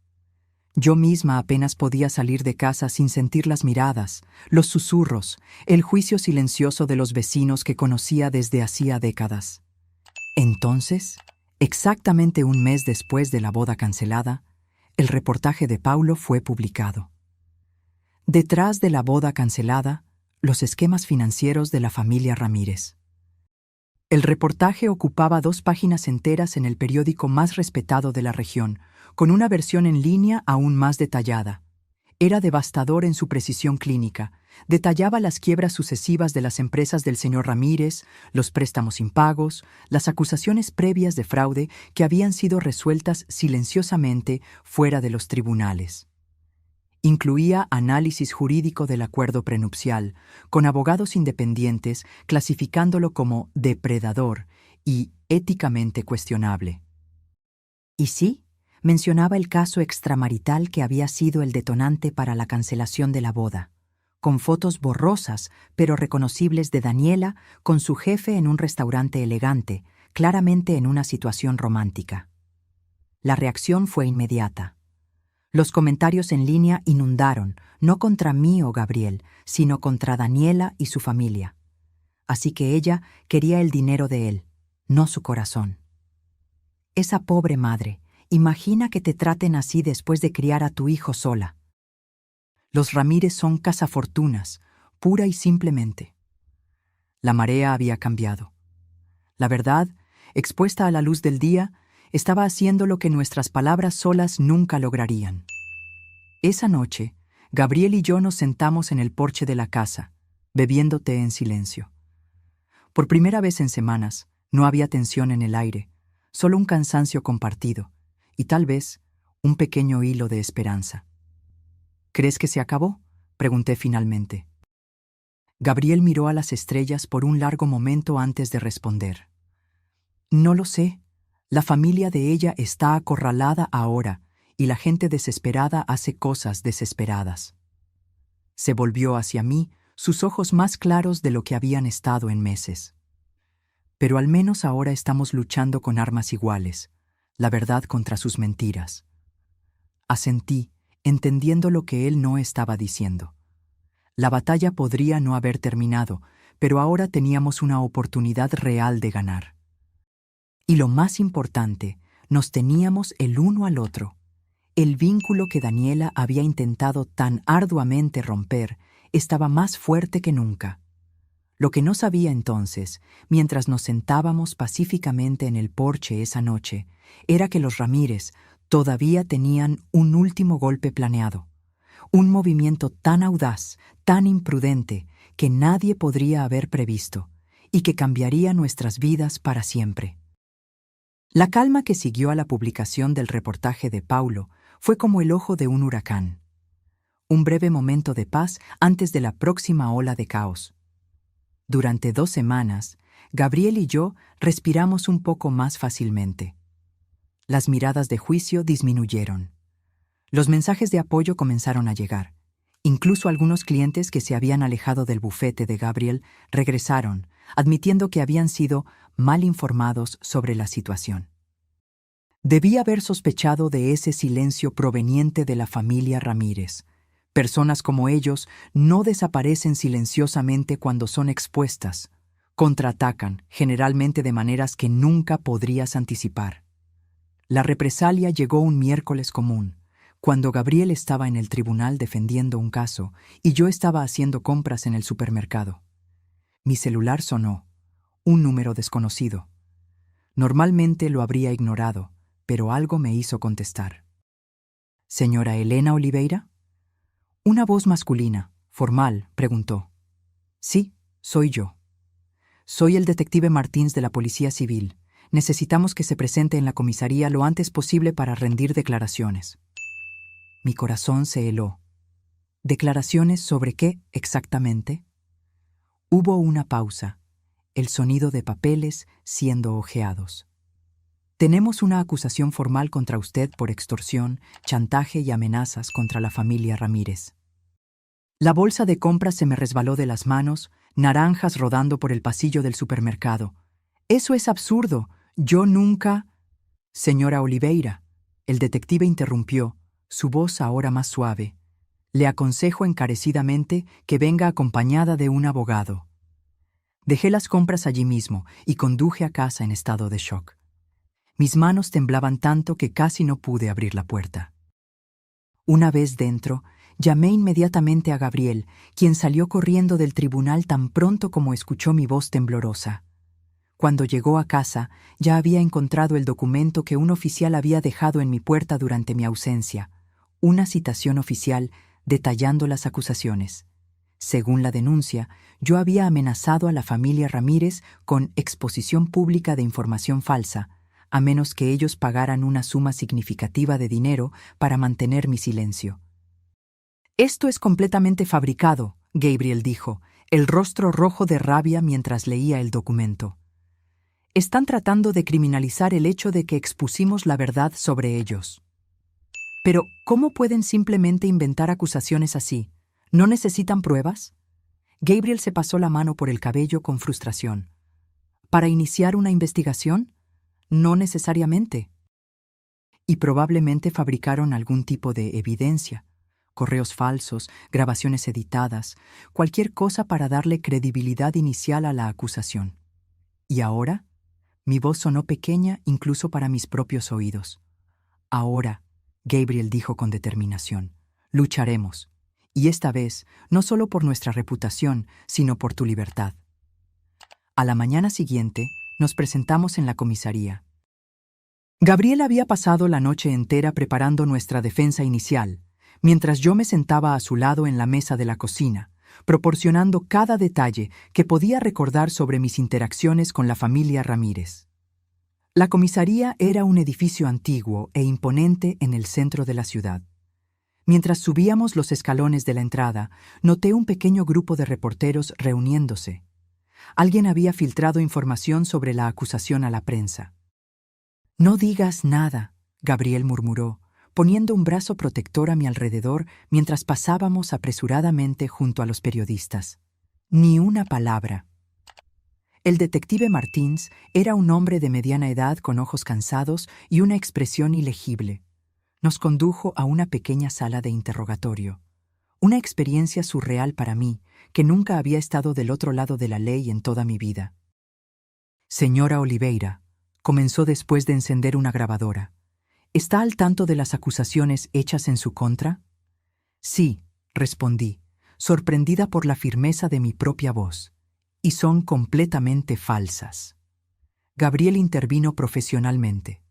Yo misma apenas podía salir de casa sin sentir las miradas, los susurros, el juicio silencioso de los vecinos que conocía desde hacía décadas. Entonces, exactamente un mes después de la boda cancelada, el reportaje de Paulo fue publicado. Detrás de la boda cancelada, los esquemas financieros de la familia Ramírez. El reportaje ocupaba 2 páginas enteras en el periódico más respetado de la región, con una versión en línea aún más detallada. Era devastador en su precisión clínica. Detallaba las quiebras sucesivas de las empresas del señor Ramírez, los préstamos impagos, las acusaciones previas de fraude que habían sido resueltas silenciosamente fuera de los tribunales. Incluía análisis jurídico del acuerdo prenupcial, con abogados independientes clasificándolo como depredador y éticamente cuestionable. Y sí, mencionaba el caso extramarital que había sido el detonante para la cancelación de la boda, con fotos borrosas pero reconocibles de Daniela con su jefe en un restaurante elegante, claramente en una situación romántica. La reacción fue inmediata. Los comentarios en línea inundaron, no contra mí o Gabriel, sino contra Daniela y su familia. Así que ella quería el dinero de él, no su corazón. Esa pobre madre, imagina que te traten así después de criar a tu hijo sola. Los Ramírez son cazafortunas, pura y simplemente. La marea había cambiado. La verdad, expuesta a la luz del día, estaba haciendo lo que nuestras palabras solas nunca lograrían. Esa noche, Gabriel y yo nos sentamos en el porche de la casa, bebiendo té en silencio. Por primera vez en semanas, no había tensión en el aire, solo un cansancio compartido, y tal vez un pequeño hilo de esperanza. ¿Crees que se acabó?, pregunté finalmente. Gabriel miró a las estrellas por un largo momento antes de responder. No lo sé. La familia de ella está acorralada ahora, y la gente desesperada hace cosas desesperadas. Se volvió hacia mí, sus ojos más claros de lo que habían estado en meses. Pero al menos ahora estamos luchando con armas iguales, la verdad contra sus mentiras. Asentí, entendiendo lo que él no estaba diciendo. La batalla podría no haber terminado, pero ahora teníamos una oportunidad real de ganar. Y lo más importante, nos teníamos el uno al otro. El vínculo que Daniela había intentado tan arduamente romper estaba más fuerte que nunca. Lo que no sabía entonces, mientras nos sentábamos pacíficamente en el porche esa noche, era que los Ramírez todavía tenían un último golpe planeado. Un movimiento tan audaz, tan imprudente, que nadie podría haber previsto, y que cambiaría nuestras vidas para siempre. La calma que siguió a la publicación del reportaje de Paulo fue como el ojo de un huracán. Un breve momento de paz antes de la próxima ola de caos. Durante 2 semanas, Gabriel y yo respiramos un poco más fácilmente. Las miradas de juicio disminuyeron. Los mensajes de apoyo comenzaron a llegar. Incluso algunos clientes que se habían alejado del bufete de Gabriel regresaron, admitiendo que habían sido mal informados sobre la situación. Debí haber sospechado de ese silencio proveniente de la familia Ramírez. Personas como ellos no desaparecen silenciosamente cuando son expuestas. Contraatacan, generalmente de maneras que nunca podrías anticipar. La represalia llegó un miércoles común, cuando Gabriel estaba en el tribunal defendiendo un caso y yo estaba haciendo compras en el supermercado. Mi celular sonó, un número desconocido. Normalmente lo habría ignorado, pero algo me hizo contestar. ¿Señora Elena Oliveira? Una voz masculina, formal, preguntó. Sí, soy yo. Soy el detective Martins de la Policía Civil. Necesitamos que se presente en la comisaría lo antes posible para rendir declaraciones. Mi corazón se heló. ¿Declaraciones sobre qué exactamente? Hubo una pausa, el sonido de papeles siendo hojeados. Tenemos una acusación formal contra usted por extorsión, chantaje y amenazas contra la familia Ramírez. La bolsa de compras se me resbaló de las manos, naranjas rodando por el pasillo del supermercado. Eso es absurdo. Yo nunca... Señora Oliveira, el detective interrumpió, su voz ahora más suave. Le aconsejo encarecidamente que venga acompañada de un abogado. Dejé las compras allí mismo y conduje a casa en estado de shock. Mis manos temblaban tanto que casi no pude abrir la puerta. Una vez dentro, llamé inmediatamente a Gabriel, quien salió corriendo del tribunal tan pronto como escuchó mi voz temblorosa. Cuando llegó a casa, ya había encontrado el documento que un oficial había dejado en mi puerta durante mi ausencia, una citación oficial detallando las acusaciones. Según la denuncia, yo había amenazado a la familia Ramírez con exposición pública de información falsa, a menos que ellos pagaran una suma significativa de dinero para mantener mi silencio. «Esto es completamente fabricado», Gabriel dijo, el rostro rojo de rabia mientras leía el documento. «Están tratando de criminalizar el hecho de que expusimos la verdad sobre ellos». «Pero, ¿cómo pueden simplemente inventar acusaciones así? ¿No necesitan pruebas?» Gabriel se pasó la mano por el cabello con frustración. «¿Para iniciar una investigación? No necesariamente». «Y probablemente fabricaron algún tipo de evidencia, correos falsos, grabaciones editadas, cualquier cosa para darle credibilidad inicial a la acusación. ¿Y ahora?» Mi voz sonó pequeña incluso para mis propios oídos. «Ahora», Gabriel dijo con determinación, «lucharemos. Y esta vez, no solo por nuestra reputación, sino por tu libertad». A la mañana siguiente, nos presentamos en la comisaría. Gabriel había pasado la noche entera preparando nuestra defensa inicial, mientras yo me sentaba a su lado en la mesa de la cocina, proporcionando cada detalle que podía recordar sobre mis interacciones con la familia Ramírez. La comisaría era un edificio antiguo e imponente en el centro de la ciudad. Mientras subíamos los escalones de la entrada, noté un pequeño grupo de reporteros reuniéndose. Alguien había filtrado información sobre la acusación a la prensa. «No digas nada», Gabriel murmuró, poniendo un brazo protector a mi alrededor mientras pasábamos apresuradamente junto a los periodistas. «Ni una palabra». El detective Martins era un hombre de mediana edad con ojos cansados y una expresión ilegible. Nos condujo a una pequeña sala de interrogatorio. Una experiencia surreal para mí, que nunca había estado del otro lado de la ley en toda mi vida. «Señora Oliveira», comenzó después de encender una grabadora, «¿está al tanto de las acusaciones hechas en su contra?» «Sí», respondí, sorprendida por la firmeza de mi propia voz. «Y son completamente falsas». Gabriel intervino profesionalmente.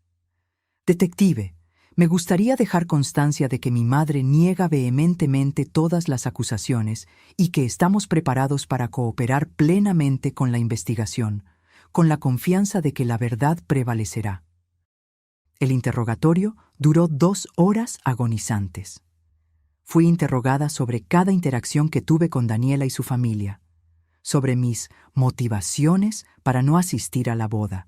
«Detective, me gustaría dejar constancia de que mi madre niega vehementemente todas las acusaciones y que estamos preparados para cooperar plenamente con la investigación, con la confianza de que la verdad prevalecerá». El interrogatorio duró 2 horas agonizantes. Fui interrogada sobre cada interacción que tuve con Daniela y su familia, sobre mis motivaciones para no asistir a la boda,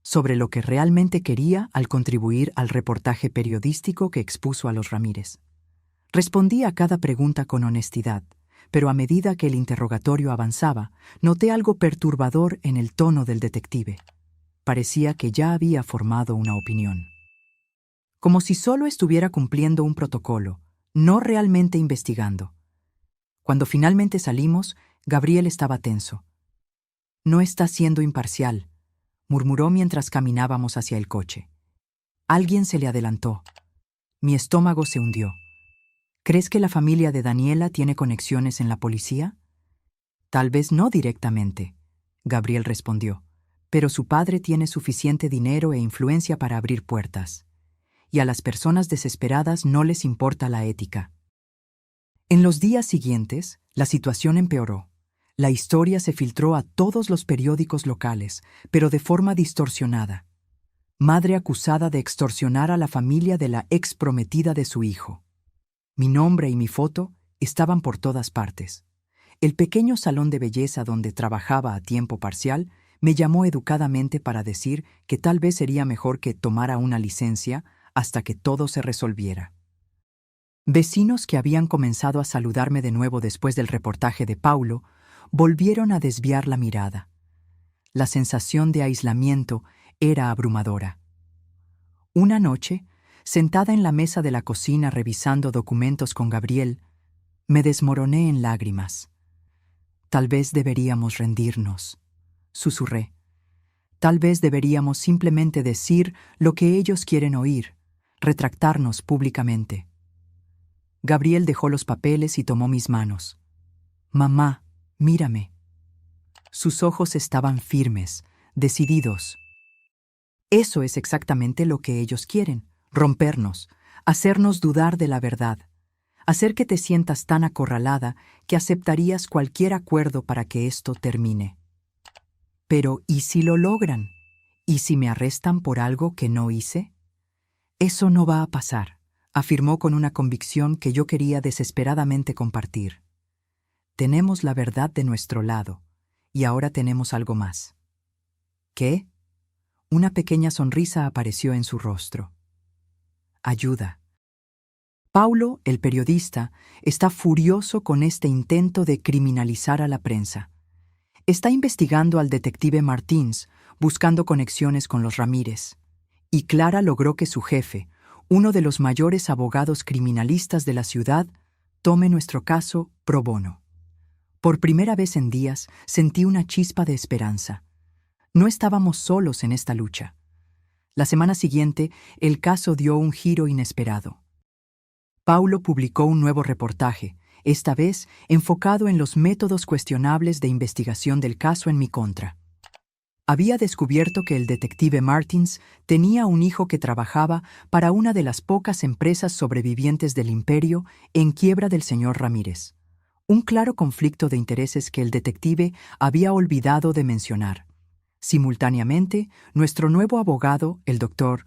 sobre lo que realmente quería al contribuir al reportaje periodístico que expuso a los Ramírez. Respondí a cada pregunta con honestidad, pero a medida que el interrogatorio avanzaba, noté algo perturbador en el tono del detective. Parecía que ya había formado una opinión. Como si solo estuviera cumpliendo un protocolo, no realmente investigando. Cuando finalmente salimos, Gabriel estaba tenso. «No está siendo imparcial», murmuró mientras caminábamos hacia el coche. Alguien se le adelantó. Mi estómago se hundió. «¿Crees que la familia de Daniela tiene conexiones en la policía?» «Tal vez no directamente», Gabriel respondió, «pero su padre tiene suficiente dinero e influencia para abrir puertas. Y a las personas desesperadas no les importa la ética». En los días siguientes, la situación empeoró. La historia se filtró a todos los periódicos locales, pero de forma distorsionada. Madre acusada de extorsionar a la familia de la ex prometida de su hijo. Mi nombre y mi foto estaban por todas partes. El pequeño salón de belleza donde trabajaba a tiempo parcial me llamó educadamente para decir que tal vez sería mejor que tomara una licencia hasta que todo se resolviera. Vecinos que habían comenzado a saludarme de nuevo después del reportaje de Paulo volvieron a desviar la mirada. La sensación de aislamiento era abrumadora. Una noche, sentada en la mesa de la cocina revisando documentos con Gabriel, me desmoroné en lágrimas. Tal vez deberíamos rendirnos, susurré. Tal vez deberíamos simplemente decir lo que ellos quieren oír, retractarnos públicamente. Gabriel dejó los papeles y tomó mis manos. Mamá, mírame. Sus ojos estaban firmes, decididos. Eso es exactamente lo que ellos quieren, rompernos, hacernos dudar de la verdad, hacer que te sientas tan acorralada que aceptarías cualquier acuerdo para que esto termine. Pero, ¿y si lo logran? ¿Y si me arrestan por algo que no hice? Eso no va a pasar, afirmó con una convicción que yo quería desesperadamente compartir. Tenemos la verdad de nuestro lado, y ahora tenemos algo más. ¿Qué? Una pequeña sonrisa apareció en su rostro. Ayuda. Paulo, el periodista, está furioso con este intento de criminalizar a la prensa. Está investigando al detective Martins, buscando conexiones con los Ramírez. Y Clara logró que su jefe, uno de los mayores abogados criminalistas de la ciudad, tome nuestro caso pro bono. Por primera vez en días sentí una chispa de esperanza. No estábamos solos en esta lucha. La semana siguiente, el caso dio un giro inesperado. Paulo publicó un nuevo reportaje, esta vez enfocado en los métodos cuestionables de investigación del caso en mi contra. Había descubierto que el detective Martins tenía un hijo que trabajaba para una de las pocas empresas sobrevivientes del imperio en quiebra del señor Ramírez. Un claro conflicto de intereses que el detective había olvidado de mencionar. Simultáneamente, nuestro nuevo abogado, el doctor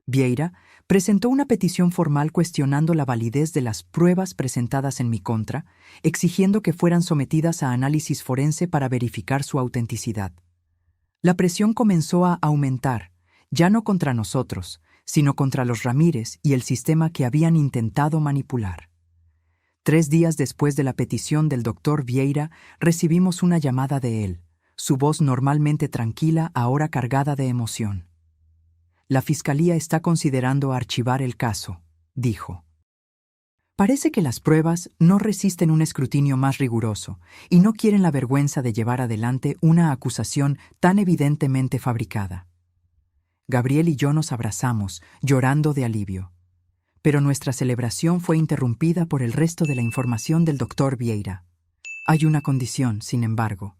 Vieira, presentó una petición formal cuestionando la validez de las pruebas presentadas en mi contra, exigiendo que fueran sometidas a análisis forense para verificar su autenticidad. La presión comenzó a aumentar, ya no contra nosotros, sino contra los Ramírez y el sistema que habían intentado manipular. 3 días después de la petición del doctor Vieira, recibimos una llamada de él, su voz normalmente tranquila, ahora cargada de emoción. La Fiscalía está considerando archivar el caso, dijo. Parece que las pruebas no resisten un escrutinio más riguroso y no quieren la vergüenza de llevar adelante una acusación tan evidentemente fabricada. Gabriel y yo nos abrazamos, llorando de alivio. Pero nuestra celebración fue interrumpida por el resto de la información del doctor Vieira. Hay una condición, sin embargo.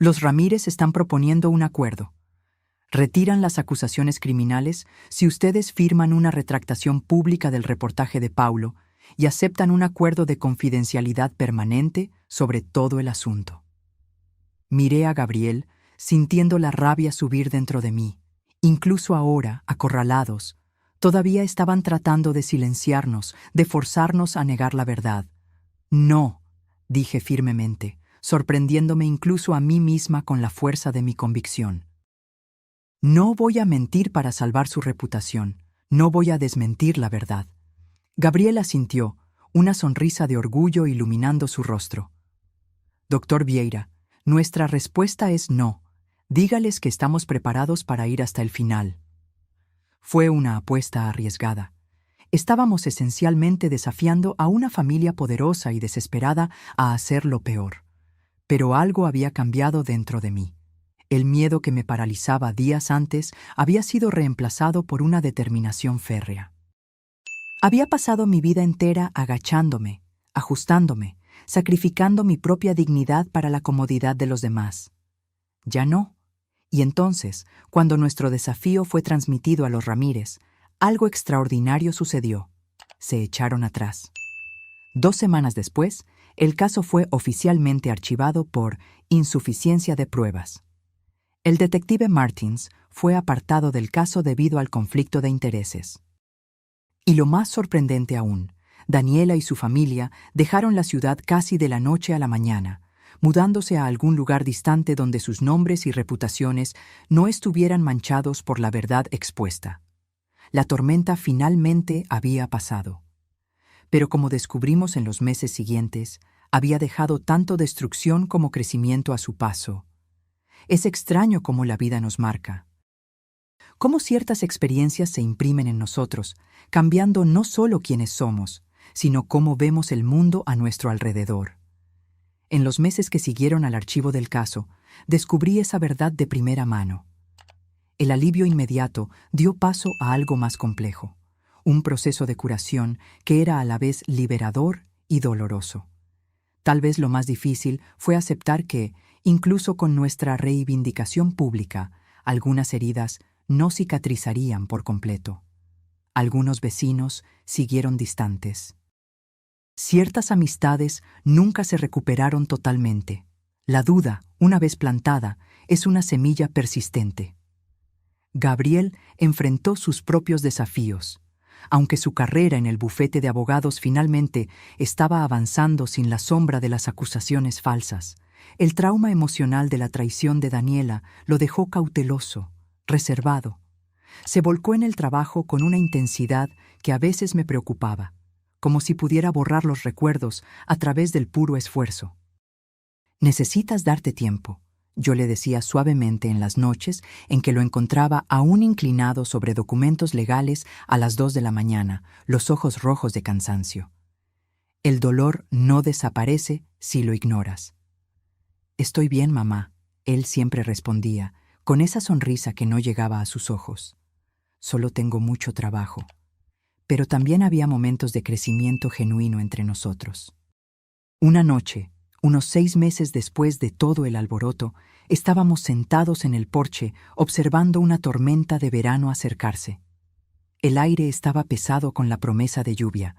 Los Ramírez están proponiendo un acuerdo. Retiran las acusaciones criminales si ustedes firman una retractación pública del reportaje de Paulo y aceptan un acuerdo de confidencialidad permanente sobre todo el asunto. Miré a Gabriel, sintiendo la rabia subir dentro de mí. Incluso ahora, acorralados, todavía estaban tratando de silenciarnos, de forzarnos a negar la verdad. No, dije firmemente, sorprendiéndome incluso a mí misma con la fuerza de mi convicción. No voy a mentir para salvar su reputación, no voy a desmentir la verdad. Gabriel asintió, una sonrisa de orgullo iluminando su rostro. Doctor Vieira, nuestra respuesta es no. Dígales que estamos preparados para ir hasta el final. Fue una apuesta arriesgada. Estábamos esencialmente desafiando a una familia poderosa y desesperada a hacer lo peor. Pero algo había cambiado dentro de mí. El miedo que me paralizaba días antes había sido reemplazado por una determinación férrea. Había pasado mi vida entera agachándome, ajustándome, sacrificando mi propia dignidad para la comodidad de los demás. Ya no. Y entonces, cuando nuestro desafío fue transmitido a los Ramírez, algo extraordinario sucedió. Se echaron atrás. 2 semanas después, el caso fue oficialmente archivado por insuficiencia de pruebas. El detective Martins fue apartado del caso debido al conflicto de intereses. Y lo más sorprendente aún, Daniela y su familia dejaron la ciudad casi de la noche a la mañana, mudándose a algún lugar distante donde sus nombres y reputaciones no estuvieran manchados por la verdad expuesta. La tormenta finalmente había pasado. Pero como descubrimos en los meses siguientes, había dejado tanto destrucción como crecimiento a su paso. Es extraño cómo la vida nos marca. cómo ciertas experiencias se imprimen en nosotros, cambiando no solo quiénes somos, sino cómo vemos el mundo a nuestro alrededor. En los meses que siguieron al archivo del caso, descubrí esa verdad de primera mano. El alivio inmediato dio paso a algo más complejo, un proceso de curación que era a la vez liberador y doloroso. Tal vez lo más difícil fue aceptar que, incluso con nuestra reivindicación pública, algunas heridas no cicatrizarían por completo. Algunos vecinos siguieron distantes. Ciertas amistades nunca se recuperaron totalmente. La duda, una vez plantada, es una semilla persistente. Gabriel enfrentó sus propios desafíos. Aunque su carrera en el bufete de abogados finalmente estaba avanzando sin la sombra de las acusaciones falsas, el trauma emocional de la traición de Daniela lo dejó cauteloso, reservado. Se volcó en el trabajo con una intensidad que a veces me preocupaba, como si pudiera borrar los recuerdos a través del puro esfuerzo. «Necesitas darte tiempo», yo le decía suavemente en las noches en que lo encontraba aún inclinado sobre documentos legales a las 2 de la mañana, los ojos rojos de cansancio. «El dolor no desaparece si lo ignoras». «Estoy bien, mamá», él siempre respondía, con esa sonrisa que no llegaba a sus ojos. «Solo tengo mucho trabajo». Pero también había momentos de crecimiento genuino entre nosotros. Una noche, unos 6 meses después de todo el alboroto, estábamos sentados en el porche observando una tormenta de verano acercarse. El aire estaba pesado con la promesa de lluvia,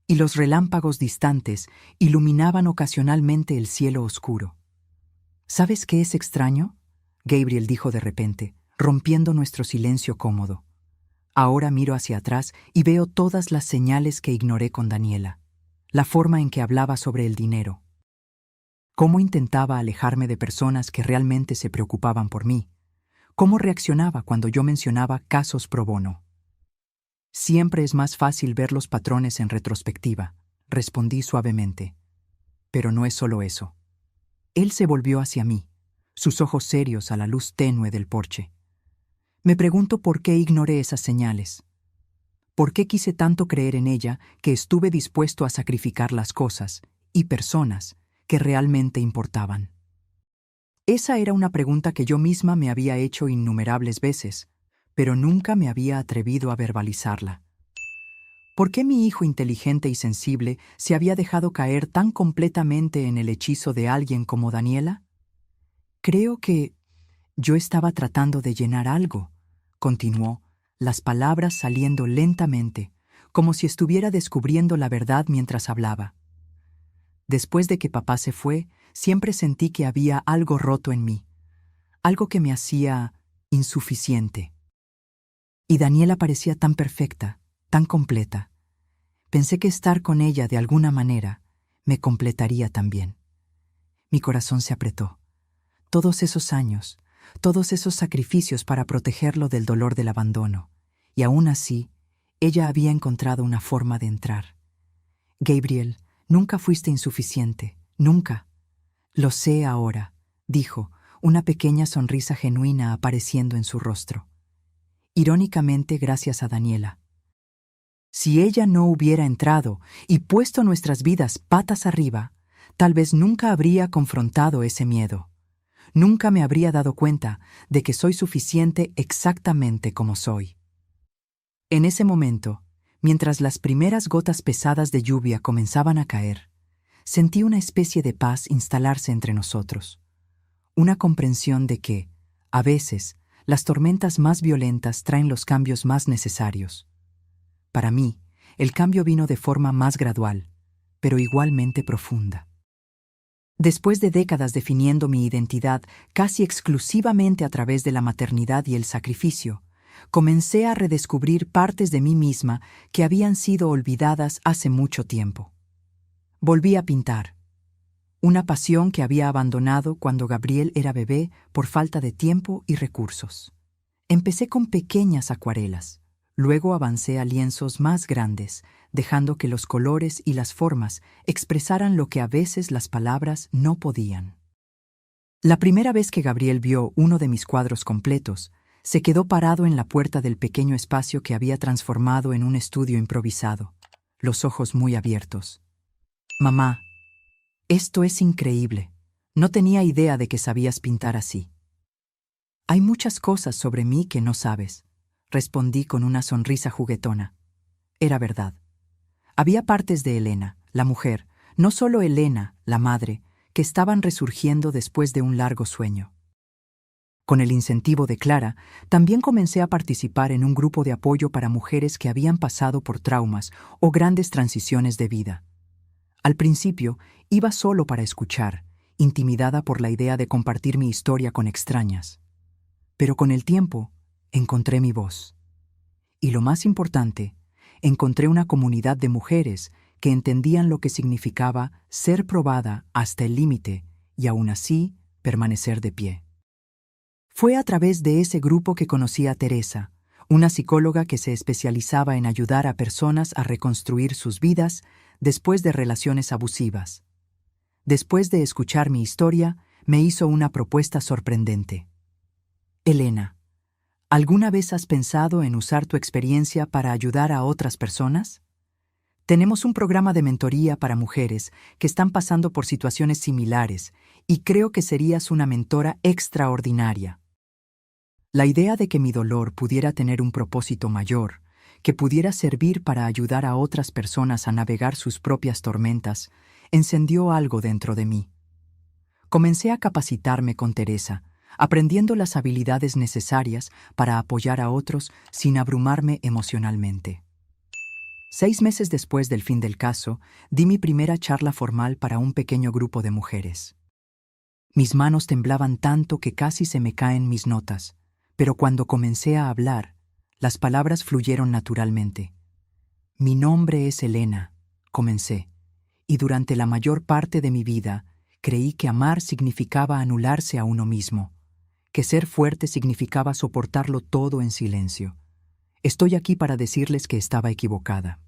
y los relámpagos distantes iluminaban ocasionalmente el cielo oscuro. «¿Sabes qué es extraño?», Gabriel dijo de repente, rompiendo nuestro silencio cómodo. «Ahora miro hacia atrás y veo todas las señales que ignoré con Daniela. La forma en que hablaba sobre el dinero. Cómo intentaba alejarme de personas que realmente se preocupaban por mí. Cómo reaccionaba cuando yo mencionaba casos pro bono. Siempre es más fácil ver los patrones en retrospectiva», respondí suavemente. «Pero no es solo eso». Él se volvió hacia mí, sus ojos serios a la luz tenue del porche. «Me pregunto por qué ignoré esas señales. ¿Por qué quise tanto creer en ella que estuve dispuesto a sacrificar las cosas y personas que realmente importaban?» Esa era una pregunta que yo misma me había hecho innumerables veces, pero nunca me había atrevido a verbalizarla. ¿Por qué mi hijo inteligente y sensible se había dejado caer tan completamente en el hechizo de alguien como Daniela? «Creo que yo estaba tratando de llenar algo», continuó, las palabras saliendo lentamente, como si estuviera descubriendo la verdad mientras hablaba. «Después de que papá se fue, siempre sentí que había algo roto en mí, algo que me hacía insuficiente. Y Daniela parecía tan perfecta, tan completa. Pensé que estar con ella de alguna manera me completaría también». Mi corazón se apretó. Todos esos años, todos esos sacrificios para protegerlo del dolor del abandono, y aún así, ella había encontrado una forma de entrar. «Gabriel, nunca fuiste insuficiente, nunca». «Lo sé ahora», dijo, una pequeña sonrisa genuina apareciendo en su rostro. Irónicamente, gracias a Daniela. Si ella no hubiera entrado y puesto nuestras vidas patas arriba, tal vez nunca habría confrontado ese miedo. Nunca me habría dado cuenta de que soy suficiente exactamente como soy. En ese momento, mientras las primeras gotas pesadas de lluvia comenzaban a caer, sentí una especie de paz instalarse entre nosotros. Una comprensión de que, a veces, las tormentas más violentas traen los cambios más necesarios. Para mí, el cambio vino de forma más gradual, pero igualmente profunda. Después de décadas definiendo mi identidad casi exclusivamente a través de la maternidad y el sacrificio, comencé a redescubrir partes de mí misma que habían sido olvidadas hace mucho tiempo. Volví a pintar, una pasión que había abandonado cuando Gabriel era bebé por falta de tiempo y recursos. Empecé con pequeñas acuarelas, luego avancé a lienzos más grandes, dejando que los colores y las formas expresaran lo que a veces las palabras no podían. La primera vez que Gabriel vio uno de mis cuadros completos, se quedó parado en la puerta del pequeño espacio que había transformado en un estudio improvisado, los ojos muy abiertos. Mamá, esto es increíble. No tenía idea de que sabías pintar así. Hay muchas cosas sobre mí que no sabes, respondí con una sonrisa juguetona. Era verdad. Había partes de Elena, la mujer, no solo Elena, la madre, que estaban resurgiendo después de un largo sueño. Con el incentivo de Clara, también comencé a participar en un grupo de apoyo para mujeres que habían pasado por traumas o grandes transiciones de vida. Al principio, iba solo para escuchar, intimidada por la idea de compartir mi historia con extrañas. Pero con el tiempo, encontré mi voz. Y lo más importante, encontré una comunidad de mujeres que entendían lo que significaba ser probada hasta el límite y aún así permanecer de pie. Fue a través de ese grupo que conocí a Teresa, una psicóloga que se especializaba en ayudar a personas a reconstruir sus vidas después de relaciones abusivas. Después de escuchar mi historia, me hizo una propuesta sorprendente. Elena, ¿alguna vez has pensado en usar tu experiencia para ayudar a otras personas? Tenemos un programa de mentoría para mujeres que están pasando por situaciones similares y creo que serías una mentora extraordinaria. La idea de que mi dolor pudiera tener un propósito mayor, que pudiera servir para ayudar a otras personas a navegar sus propias tormentas, encendió algo dentro de mí. Comencé a capacitarme con Teresa, aprendiendo las habilidades necesarias para apoyar a otros sin abrumarme emocionalmente. 6 meses después del fin del caso, di mi primera charla formal para un pequeño grupo de mujeres. Mis manos temblaban tanto que casi se me caen mis notas, pero cuando comencé a hablar, las palabras fluyeron naturalmente. Mi nombre es Elena, comencé, y durante la mayor parte de mi vida creí que amar significaba anularse a uno mismo, que ser fuerte significaba soportarlo todo en silencio. Estoy aquí para decirles que estaba equivocada.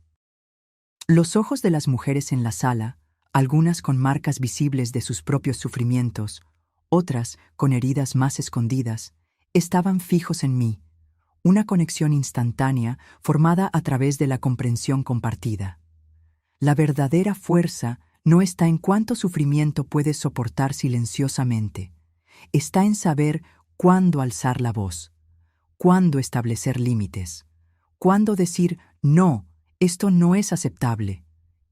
Los ojos de las mujeres en la sala, algunas con marcas visibles de sus propios sufrimientos, otras con heridas más escondidas, estaban fijos en mí, una conexión instantánea formada a través de la comprensión compartida. La verdadera fuerza no está en cuánto sufrimiento puedes soportar silenciosamente, está en saber cuándo alzar la voz, cuándo establecer límites, cuándo decir no, esto no es aceptable.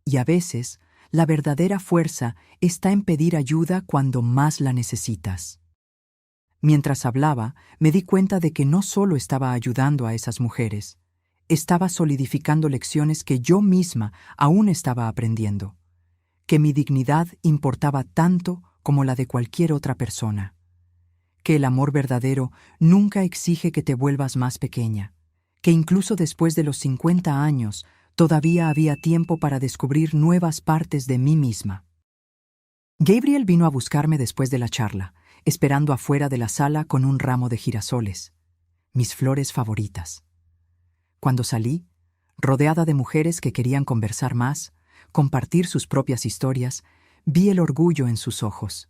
Y a veces, la verdadera fuerza está en pedir ayuda cuando más la necesitas. Mientras hablaba, me di cuenta de que no solo estaba ayudando a esas mujeres, estaba solidificando lecciones que yo misma aún estaba aprendiendo, que mi dignidad importaba tanto como la de cualquier otra persona, que el amor verdadero nunca exige que te vuelvas más pequeña, que incluso después de los 50 años todavía había tiempo para descubrir nuevas partes de mí misma. Gabriel vino a buscarme después de la charla, esperando afuera de la sala con un ramo de girasoles, mis flores favoritas. Cuando salí, rodeada de mujeres que querían conversar más, compartir sus propias historias, vi el orgullo en sus ojos.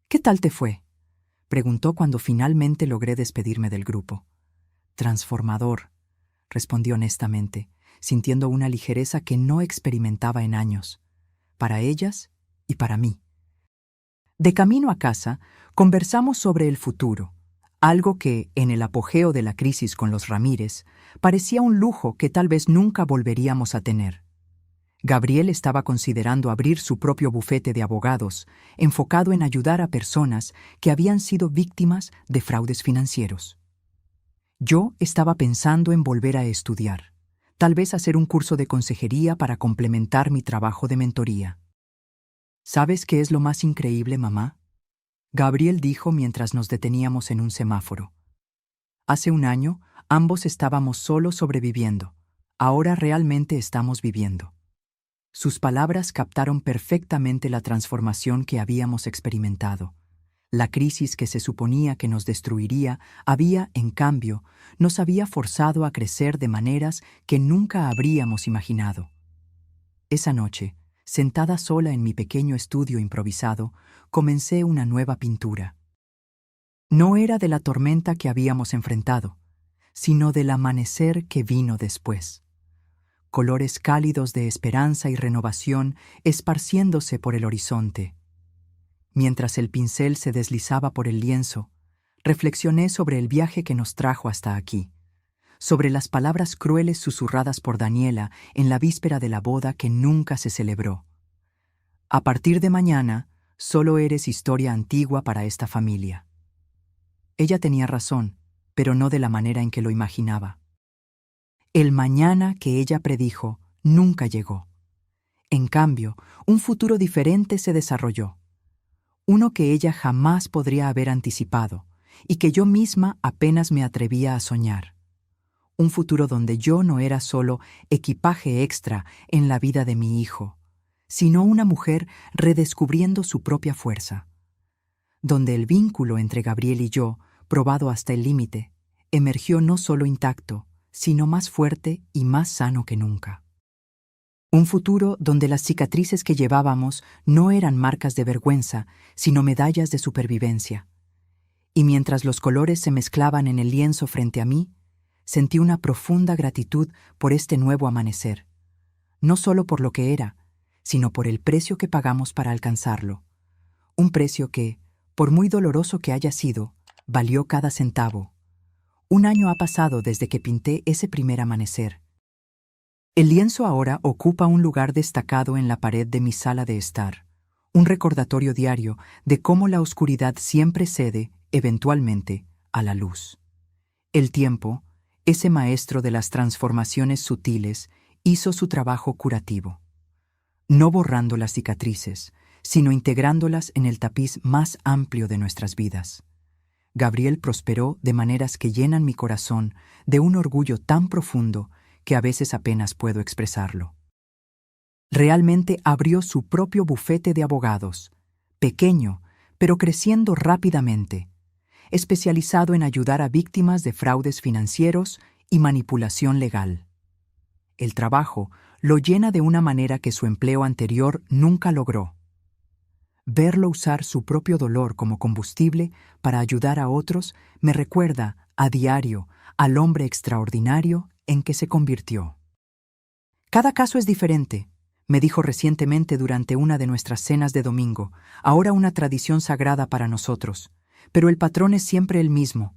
¿Qué tal te fue?, preguntó cuando finalmente logré despedirme del grupo. Transformador, respondí honestamente, sintiendo una ligereza que no experimentaba en años, para ellas y para mí. De camino a casa, conversamos sobre el futuro, algo que, en el apogeo de la crisis con los Ramírez, parecía un lujo que tal vez nunca volveríamos a tener. Gabriel estaba considerando abrir su propio bufete de abogados, enfocado en ayudar a personas que habían sido víctimas de fraudes financieros. Yo estaba pensando en volver a estudiar, tal vez hacer un curso de consejería para complementar mi trabajo de mentoría. ¿Sabes qué es lo más increíble, mamá?, Gabriel dijo mientras nos deteníamos en un semáforo. Hace un año, ambos estábamos solo sobreviviendo. Ahora realmente estamos viviendo. Sus palabras captaron perfectamente la transformación que habíamos experimentado. La crisis que se suponía que nos destruiría había, en cambio, nos había forzado a crecer de maneras que nunca habríamos imaginado. Esa noche, sentada sola en mi pequeño estudio improvisado, comencé una nueva pintura. no era de la tormenta que habíamos enfrentado, sino del amanecer que vino después. Colores cálidos de esperanza y renovación esparciéndose por el horizonte. Mientras el pincel se deslizaba por el lienzo, reflexioné sobre el viaje que nos trajo hasta aquí, sobre las palabras crueles susurradas por Daniela en la víspera de la boda que nunca se celebró. A partir de mañana, solo eres historia antigua para esta familia. Ella tenía razón, pero no de la manera en que lo imaginaba. El mañana que ella predijo nunca llegó. En cambio, un futuro diferente se desarrolló. Uno que ella jamás podría haber anticipado y que yo misma apenas me atrevía a soñar. Un futuro donde yo no era solo equipaje extra en la vida de mi hijo, sino una mujer redescubriendo su propia fuerza. Donde el vínculo entre Gabriel y yo, probado hasta el límite, emergió no solo intacto, sino más fuerte y más sano que nunca. Un futuro donde las cicatrices que llevábamos no eran marcas de vergüenza, sino medallas de supervivencia. Y mientras los colores se mezclaban en el lienzo frente a mí, sentí una profunda gratitud por este nuevo amanecer, no solo por lo que era, sino por el precio que pagamos para alcanzarlo. Un precio que, por muy doloroso que haya sido, valió cada centavo. Un año ha pasado desde que pinté ese primer amanecer. El lienzo ahora ocupa un lugar destacado en la pared de mi sala de estar, un recordatorio diario de cómo la oscuridad siempre cede, eventualmente, a la luz. El tiempo, ese maestro de las transformaciones sutiles, hizo su trabajo curativo. No borrando las cicatrices, sino integrándolas en el tapiz más amplio de nuestras vidas. Gabriel prosperó de maneras que llenan mi corazón de un orgullo tan profundo que a veces apenas puedo expresarlo. Realmente abrió su propio bufete de abogados, pequeño, pero creciendo rápidamente, especializado en ayudar a víctimas de fraudes financieros y manipulación legal. El trabajo lo llena de una manera que su empleo anterior nunca logró. Verlo usar su propio dolor como combustible para ayudar a otros me recuerda, a diario, al hombre extraordinario en que se convirtió. Cada caso es diferente, me dijo recientemente durante una de nuestras cenas de domingo, ahora una tradición sagrada para nosotros, pero el patrón es siempre el mismo.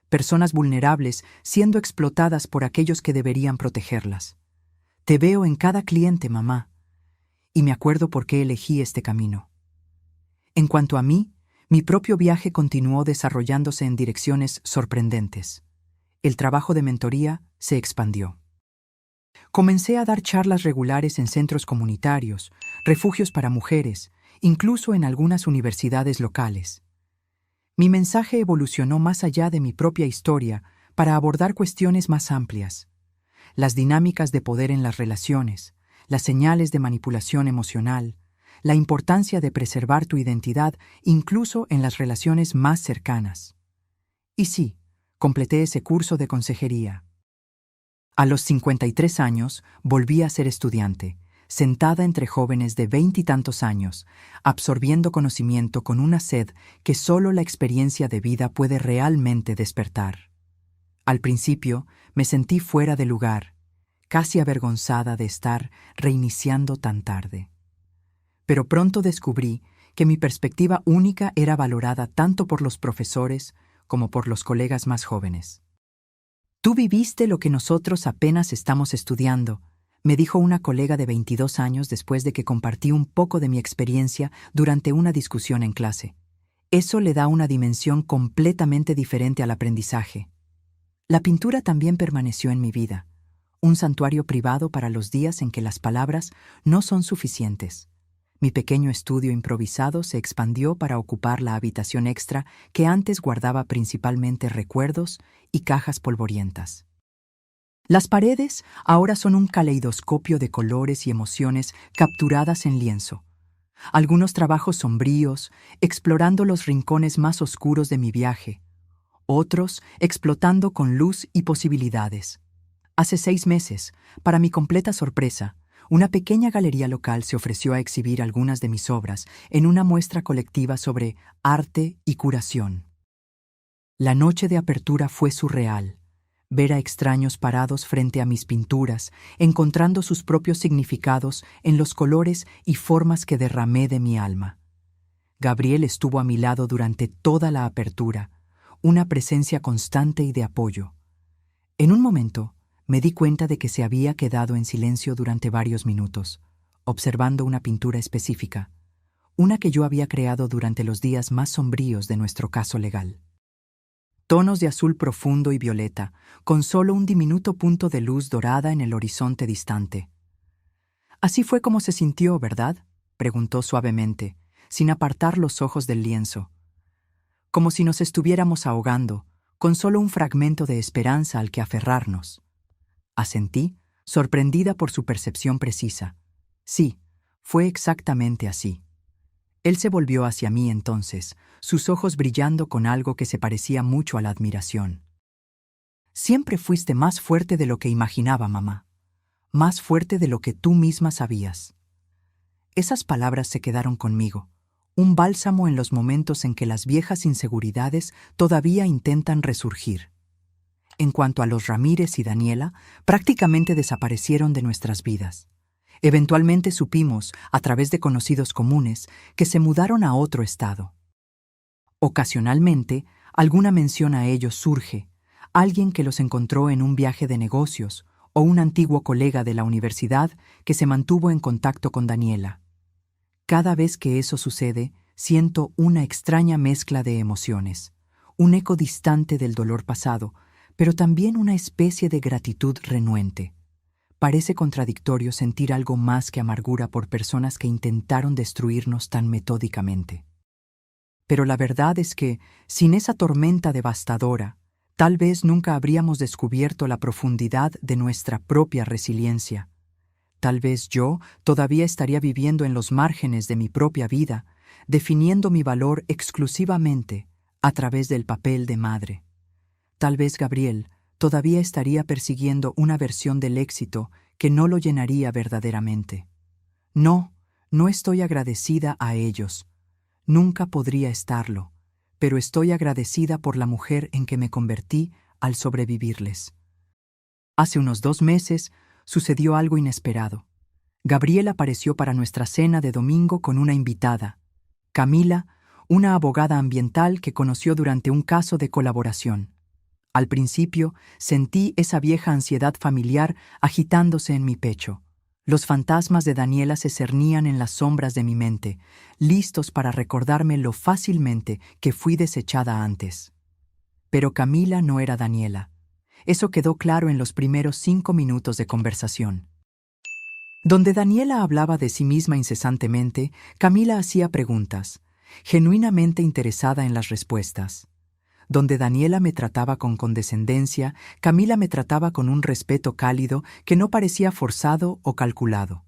Personas vulnerables siendo explotadas por aquellos que deberían protegerlas. Te veo en cada cliente, mamá, y me acuerdo por qué elegí este camino. En cuanto a mí, mi propio viaje continuó desarrollándose en direcciones sorprendentes. El trabajo de mentoría se expandió. Comencé a dar charlas regulares en centros comunitarios, refugios para mujeres, incluso en algunas universidades locales. Mi mensaje evolucionó más allá de mi propia historia para abordar cuestiones más amplias. Las dinámicas de poder en las relaciones, las señales de manipulación emocional, la importancia de preservar tu identidad incluso en las relaciones más cercanas. Y sí, completé ese curso de consejería. A los 53 años volví a ser estudiante, sentada entre jóvenes de 20 y tantos años, absorbiendo conocimiento con una sed que solo la experiencia de vida puede realmente despertar. Al principio me sentí fuera de lugar, casi avergonzada de estar reiniciando tan tarde. Pero pronto descubrí que mi perspectiva única era valorada tanto por los profesores como por los colegas más jóvenes. Tú viviste lo que nosotros apenas estamos estudiando, me dijo una colega de 22 años después de que compartí un poco de mi experiencia durante una discusión en clase. Eso le da una dimensión completamente diferente al aprendizaje. La pintura también permaneció en mi vida, un santuario privado para los días en que las palabras no son suficientes. Mi pequeño estudio improvisado se expandió para ocupar la habitación extra que antes guardaba principalmente recuerdos y cajas polvorientas. Las paredes ahora son un caleidoscopio de colores y emociones capturadas en lienzo. Algunos trabajos sombríos, explorando los rincones más oscuros de mi viaje. Otros explotando con luz y posibilidades. Hace 6 meses, para mi completa sorpresa, una pequeña galería local se ofreció a exhibir algunas de mis obras en una muestra colectiva sobre arte y curación. La noche de apertura fue surreal. Ver a extraños parados frente a mis pinturas, encontrando sus propios significados en los colores y formas que derramé de mi alma. Gabriel estuvo a mi lado durante toda la apertura, una presencia constante y de apoyo. En un momento, me di cuenta de que se había quedado en silencio durante varios minutos, observando una pintura específica, una que yo había creado durante los días más sombríos de nuestro caso legal. Tonos de azul profundo y violeta, con solo un diminuto punto de luz dorada en el horizonte distante. «Así fue como se sintió, ¿verdad?», preguntó suavemente, sin apartar los ojos del lienzo. Como si nos estuviéramos ahogando, con solo un fragmento de esperanza al que aferrarnos. Asentí, sorprendida por su percepción precisa. Sí, fue exactamente así. Él se volvió hacia mí entonces, sus ojos brillando con algo que se parecía mucho a la admiración. «Siempre fuiste más fuerte de lo que imaginaba, mamá. Más fuerte de lo que tú misma sabías». Esas palabras se quedaron conmigo, un bálsamo en los momentos en que las viejas inseguridades todavía intentan resurgir. En cuanto a los Ramírez y Daniela, prácticamente desaparecieron de nuestras vidas. Eventualmente supimos, a través de conocidos comunes, que se mudaron a otro estado. Ocasionalmente, alguna mención a ellos surge, alguien que los encontró en un viaje de negocios o un antiguo colega de la universidad que se mantuvo en contacto con Daniela. Cada vez que eso sucede, siento una extraña mezcla de emociones, un eco distante del dolor pasado, pero también una especie de gratitud renuente. Parece contradictorio sentir algo más que amargura por personas que intentaron destruirnos tan metódicamente. Pero la verdad es que, sin esa tormenta devastadora, tal vez nunca habríamos descubierto la profundidad de nuestra propia resiliencia. Tal vez yo todavía estaría viviendo en los márgenes de mi propia vida, definiendo mi valor exclusivamente a través del papel de madre. Tal vez Gabriel todavía estaría persiguiendo una versión del éxito que no lo llenaría verdaderamente. No, no estoy agradecida a ellos. Nunca podría estarlo, pero estoy agradecida por la mujer en que me convertí al sobrevivirles. Hace unos 2 meses sucedió algo inesperado. Gabriel apareció para nuestra cena de domingo con una invitada, Camila, una abogada ambiental que conoció durante un caso de colaboración. Al principio, sentí esa vieja ansiedad familiar agitándose en mi pecho. Los fantasmas de Daniela se cernían en las sombras de mi mente, listos para recordarme lo fácilmente que fui desechada antes. Pero Camila no era Daniela. Eso quedó claro en los primeros 5 minutos de conversación. Donde Daniela hablaba de sí misma incesantemente, Camila hacía preguntas, genuinamente interesada en las respuestas. Donde Daniela me trataba con condescendencia, Camila me trataba con un respeto cálido que no parecía forzado o calculado.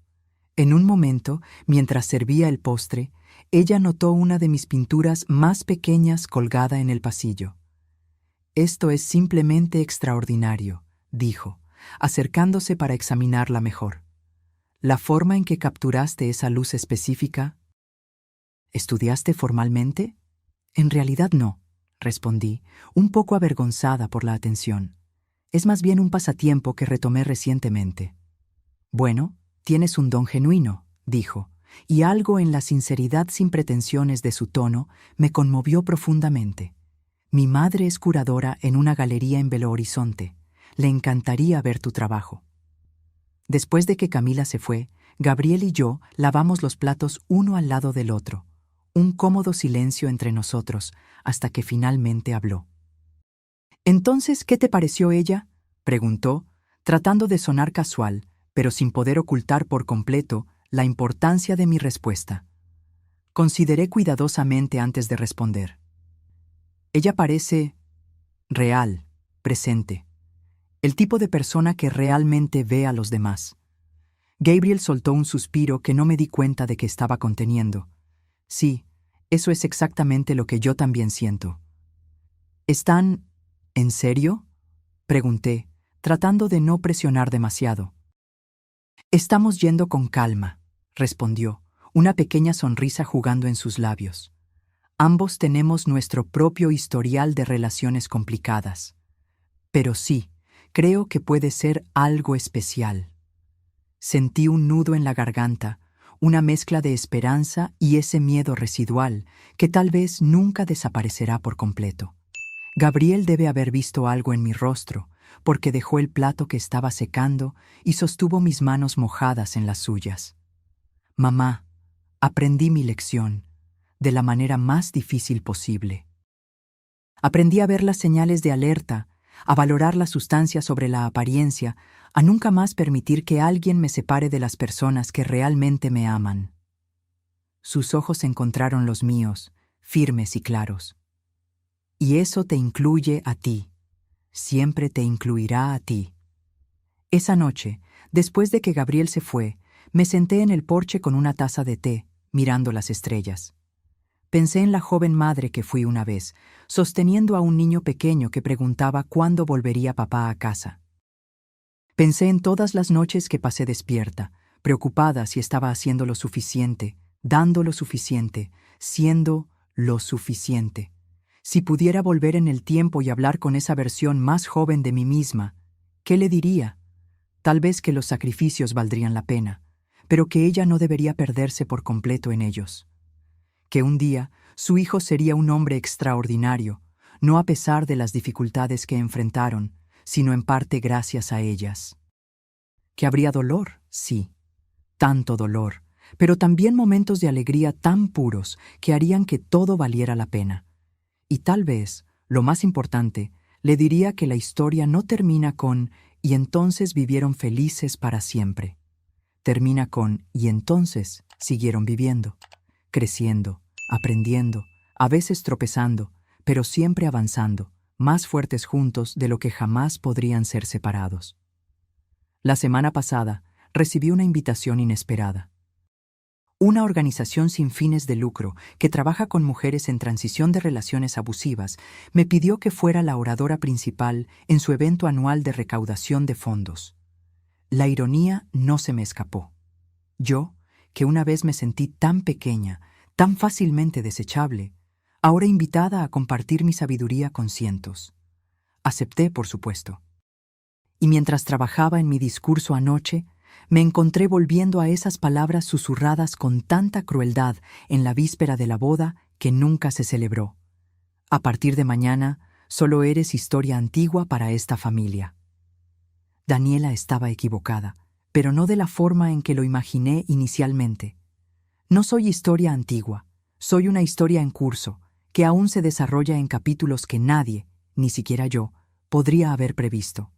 En un momento, mientras servía el postre, ella notó una de mis pinturas más pequeñas colgada en el pasillo. «Esto es simplemente extraordinario», dijo, acercándose para examinarla mejor. «La forma en que capturaste esa luz específica». «¿Estudiaste formalmente?» «En realidad no», respondí, un poco avergonzada por la atención. «Es más bien un pasatiempo que retomé recientemente». «Bueno, tienes un don genuino», dijo, y algo en la sinceridad sin pretensiones de su tono me conmovió profundamente. «Mi madre es curadora en una galería en Belo Horizonte. Le encantaría ver tu trabajo». Después de que Camila se fue, Gabriel y yo lavamos los platos uno al lado del otro. Un cómodo silencio entre nosotros, hasta que finalmente habló. «Entonces, ¿qué te pareció ella?», preguntó, tratando de sonar casual, pero sin poder ocultar por completo la importancia de mi respuesta. Consideré cuidadosamente antes de responder. «Ella parece real, presente. El tipo de persona que realmente ve a los demás». Gabriel soltó un suspiro que no me di cuenta de que estaba conteniendo. «Sí, eso es exactamente lo que yo también siento». «¿Están en serio?», pregunté, tratando de no presionar demasiado. «Estamos yendo con calma», respondió, una pequeña sonrisa jugando en sus labios. Ambos tenemos nuestro propio historial de relaciones complicadas. Pero sí, creo que puede ser algo especial. Sentí un nudo en la garganta, una mezcla de esperanza y ese miedo residual que tal vez nunca desaparecerá por completo. Gabriel debe haber visto algo en mi rostro, porque dejó el plato que estaba secando y sostuvo mis manos mojadas en las suyas. Mamá, aprendí mi lección, de la manera más difícil posible. Aprendí a ver las señales de alerta, a valorar la sustancia sobre la apariencia, a nunca más permitir que alguien me separe de las personas que realmente me aman. Sus ojos encontraron los míos, firmes y claros. Y eso te incluye a ti. Siempre te incluirá a ti. Esa noche, después de que Gabriel se fue, me senté en el porche con una taza de té, mirando las estrellas. Pensé en la joven madre que fui una vez, sosteniendo a un niño pequeño que preguntaba cuándo volvería papá a casa. Pensé en todas las noches que pasé despierta, preocupada si estaba haciendo lo suficiente, dando lo suficiente, siendo lo suficiente. Si pudiera volver en el tiempo y hablar con esa versión más joven de mí misma, ¿qué le diría? Tal vez que los sacrificios valdrían la pena, pero que ella no debería perderse por completo en ellos. Que un día su hijo sería un hombre extraordinario, no a pesar de las dificultades que enfrentaron, sino en parte gracias a ellas. Que habría dolor, sí, tanto dolor, pero también momentos de alegría tan puros que harían que todo valiera la pena. Y tal vez, lo más importante, le diría que la historia no termina con «y entonces vivieron felices para siempre». Termina con «y entonces siguieron viviendo, creciendo, aprendiendo, a veces tropezando, pero siempre avanzando, más fuertes juntos de lo que jamás podrían ser separados». La semana pasada recibí una invitación inesperada. Una organización sin fines de lucro que trabaja con mujeres en transición de relaciones abusivas me pidió que fuera la oradora principal en su evento anual de recaudación de fondos. La ironía no se me escapó. Yo, que una vez me sentí tan pequeña, tan fácilmente desechable, ahora invitada a compartir mi sabiduría con cientos. Acepté, por supuesto. Y mientras trabajaba en mi discurso anoche, me encontré volviendo a esas palabras susurradas con tanta crueldad en la víspera de la boda que nunca se celebró. A partir de mañana, solo eres historia antigua para esta familia. Daniela estaba equivocada, pero no de la forma en que lo imaginé inicialmente. No soy historia antigua, soy una historia en curso, que aún se desarrolla en capítulos que nadie, ni siquiera yo, podría haber previsto.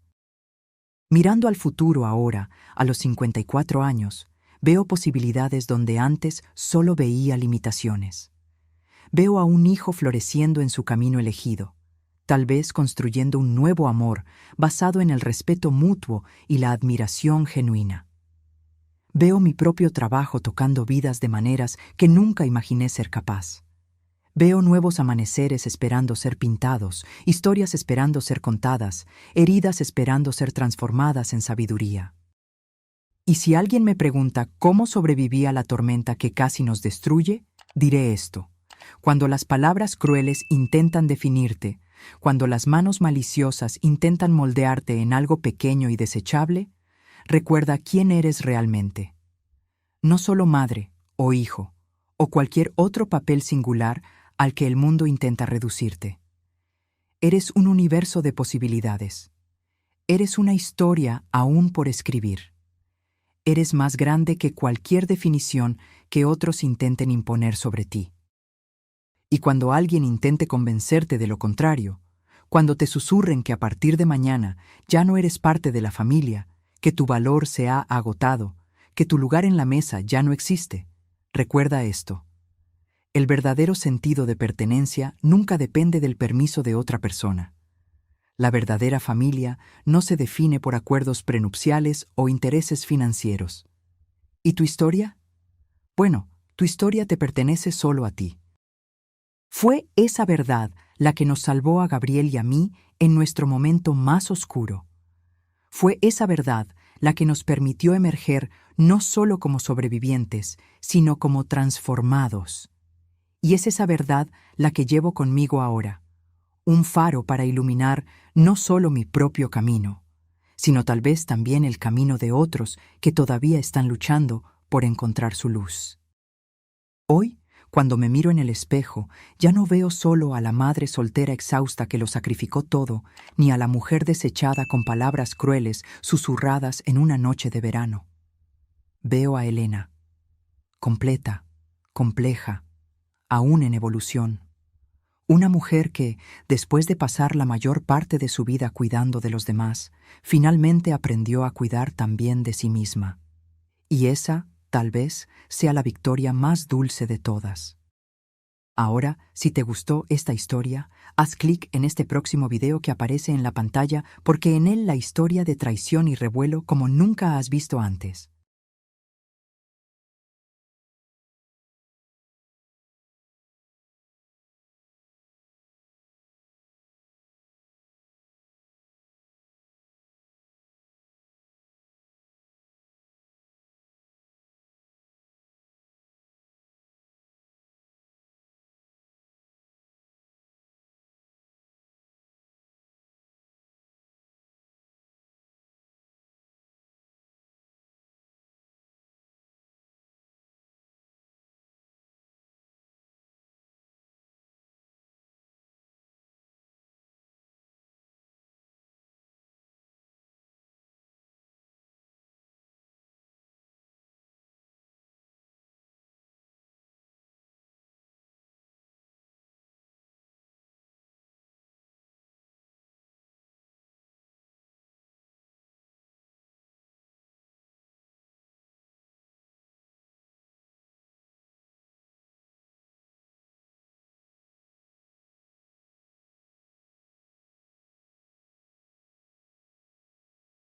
Mirando al futuro ahora, a los 54 años, veo posibilidades donde antes solo veía limitaciones. Veo a un hijo floreciendo en su camino elegido, tal vez construyendo un nuevo amor basado en el respeto mutuo y la admiración genuina. Veo mi propio trabajo tocando vidas de maneras que nunca imaginé ser capaz. Veo nuevos amaneceres esperando ser pintados, historias esperando ser contadas, heridas esperando ser transformadas en sabiduría. Y si alguien me pregunta cómo sobreviví a la tormenta que casi nos destruye, diré esto: cuando las palabras crueles intentan definirte, cuando las manos maliciosas intentan moldearte en algo pequeño y desechable, recuerda quién eres realmente. No solo madre o hijo, o cualquier otro papel singular al que el mundo intenta reducirte. Eres un universo de posibilidades. Eres una historia aún por escribir. Eres más grande que cualquier definición que otros intenten imponer sobre ti. Y cuando alguien intente convencerte de lo contrario, cuando te susurren que a partir de mañana ya no eres parte de la familia, que tu valor se ha agotado, que tu lugar en la mesa ya no existe, recuerda esto: el verdadero sentido de pertenencia nunca depende del permiso de otra persona. La verdadera familia no se define por acuerdos prenupciales o intereses financieros. ¿Y tu historia? Bueno, tu historia te pertenece solo a ti. Fue esa verdad la que nos salvó a Gabriel y a mí en nuestro momento más oscuro. Fue esa verdad la que nos permitió emerger no solo como sobrevivientes, sino como transformados. Y es esa verdad la que llevo conmigo ahora, un faro para iluminar no solo mi propio camino, sino tal vez también el camino de otros que todavía están luchando por encontrar su luz. Hoy, cuando me miro en el espejo, ya no veo solo a la madre soltera exhausta que lo sacrificó todo, ni a la mujer desechada con palabras crueles susurradas en una noche de verano. Veo a Elena, completa, compleja, aún en evolución. Una mujer que, después de pasar la mayor parte de su vida cuidando de los demás, finalmente aprendió a cuidar también de sí misma. Y esa, tal vez, sea la victoria más dulce de todas. Ahora, si te gustó esta historia, haz clic en este próximo video que aparece en la pantalla porque en él la historia de traición y revuelo como nunca has visto antes.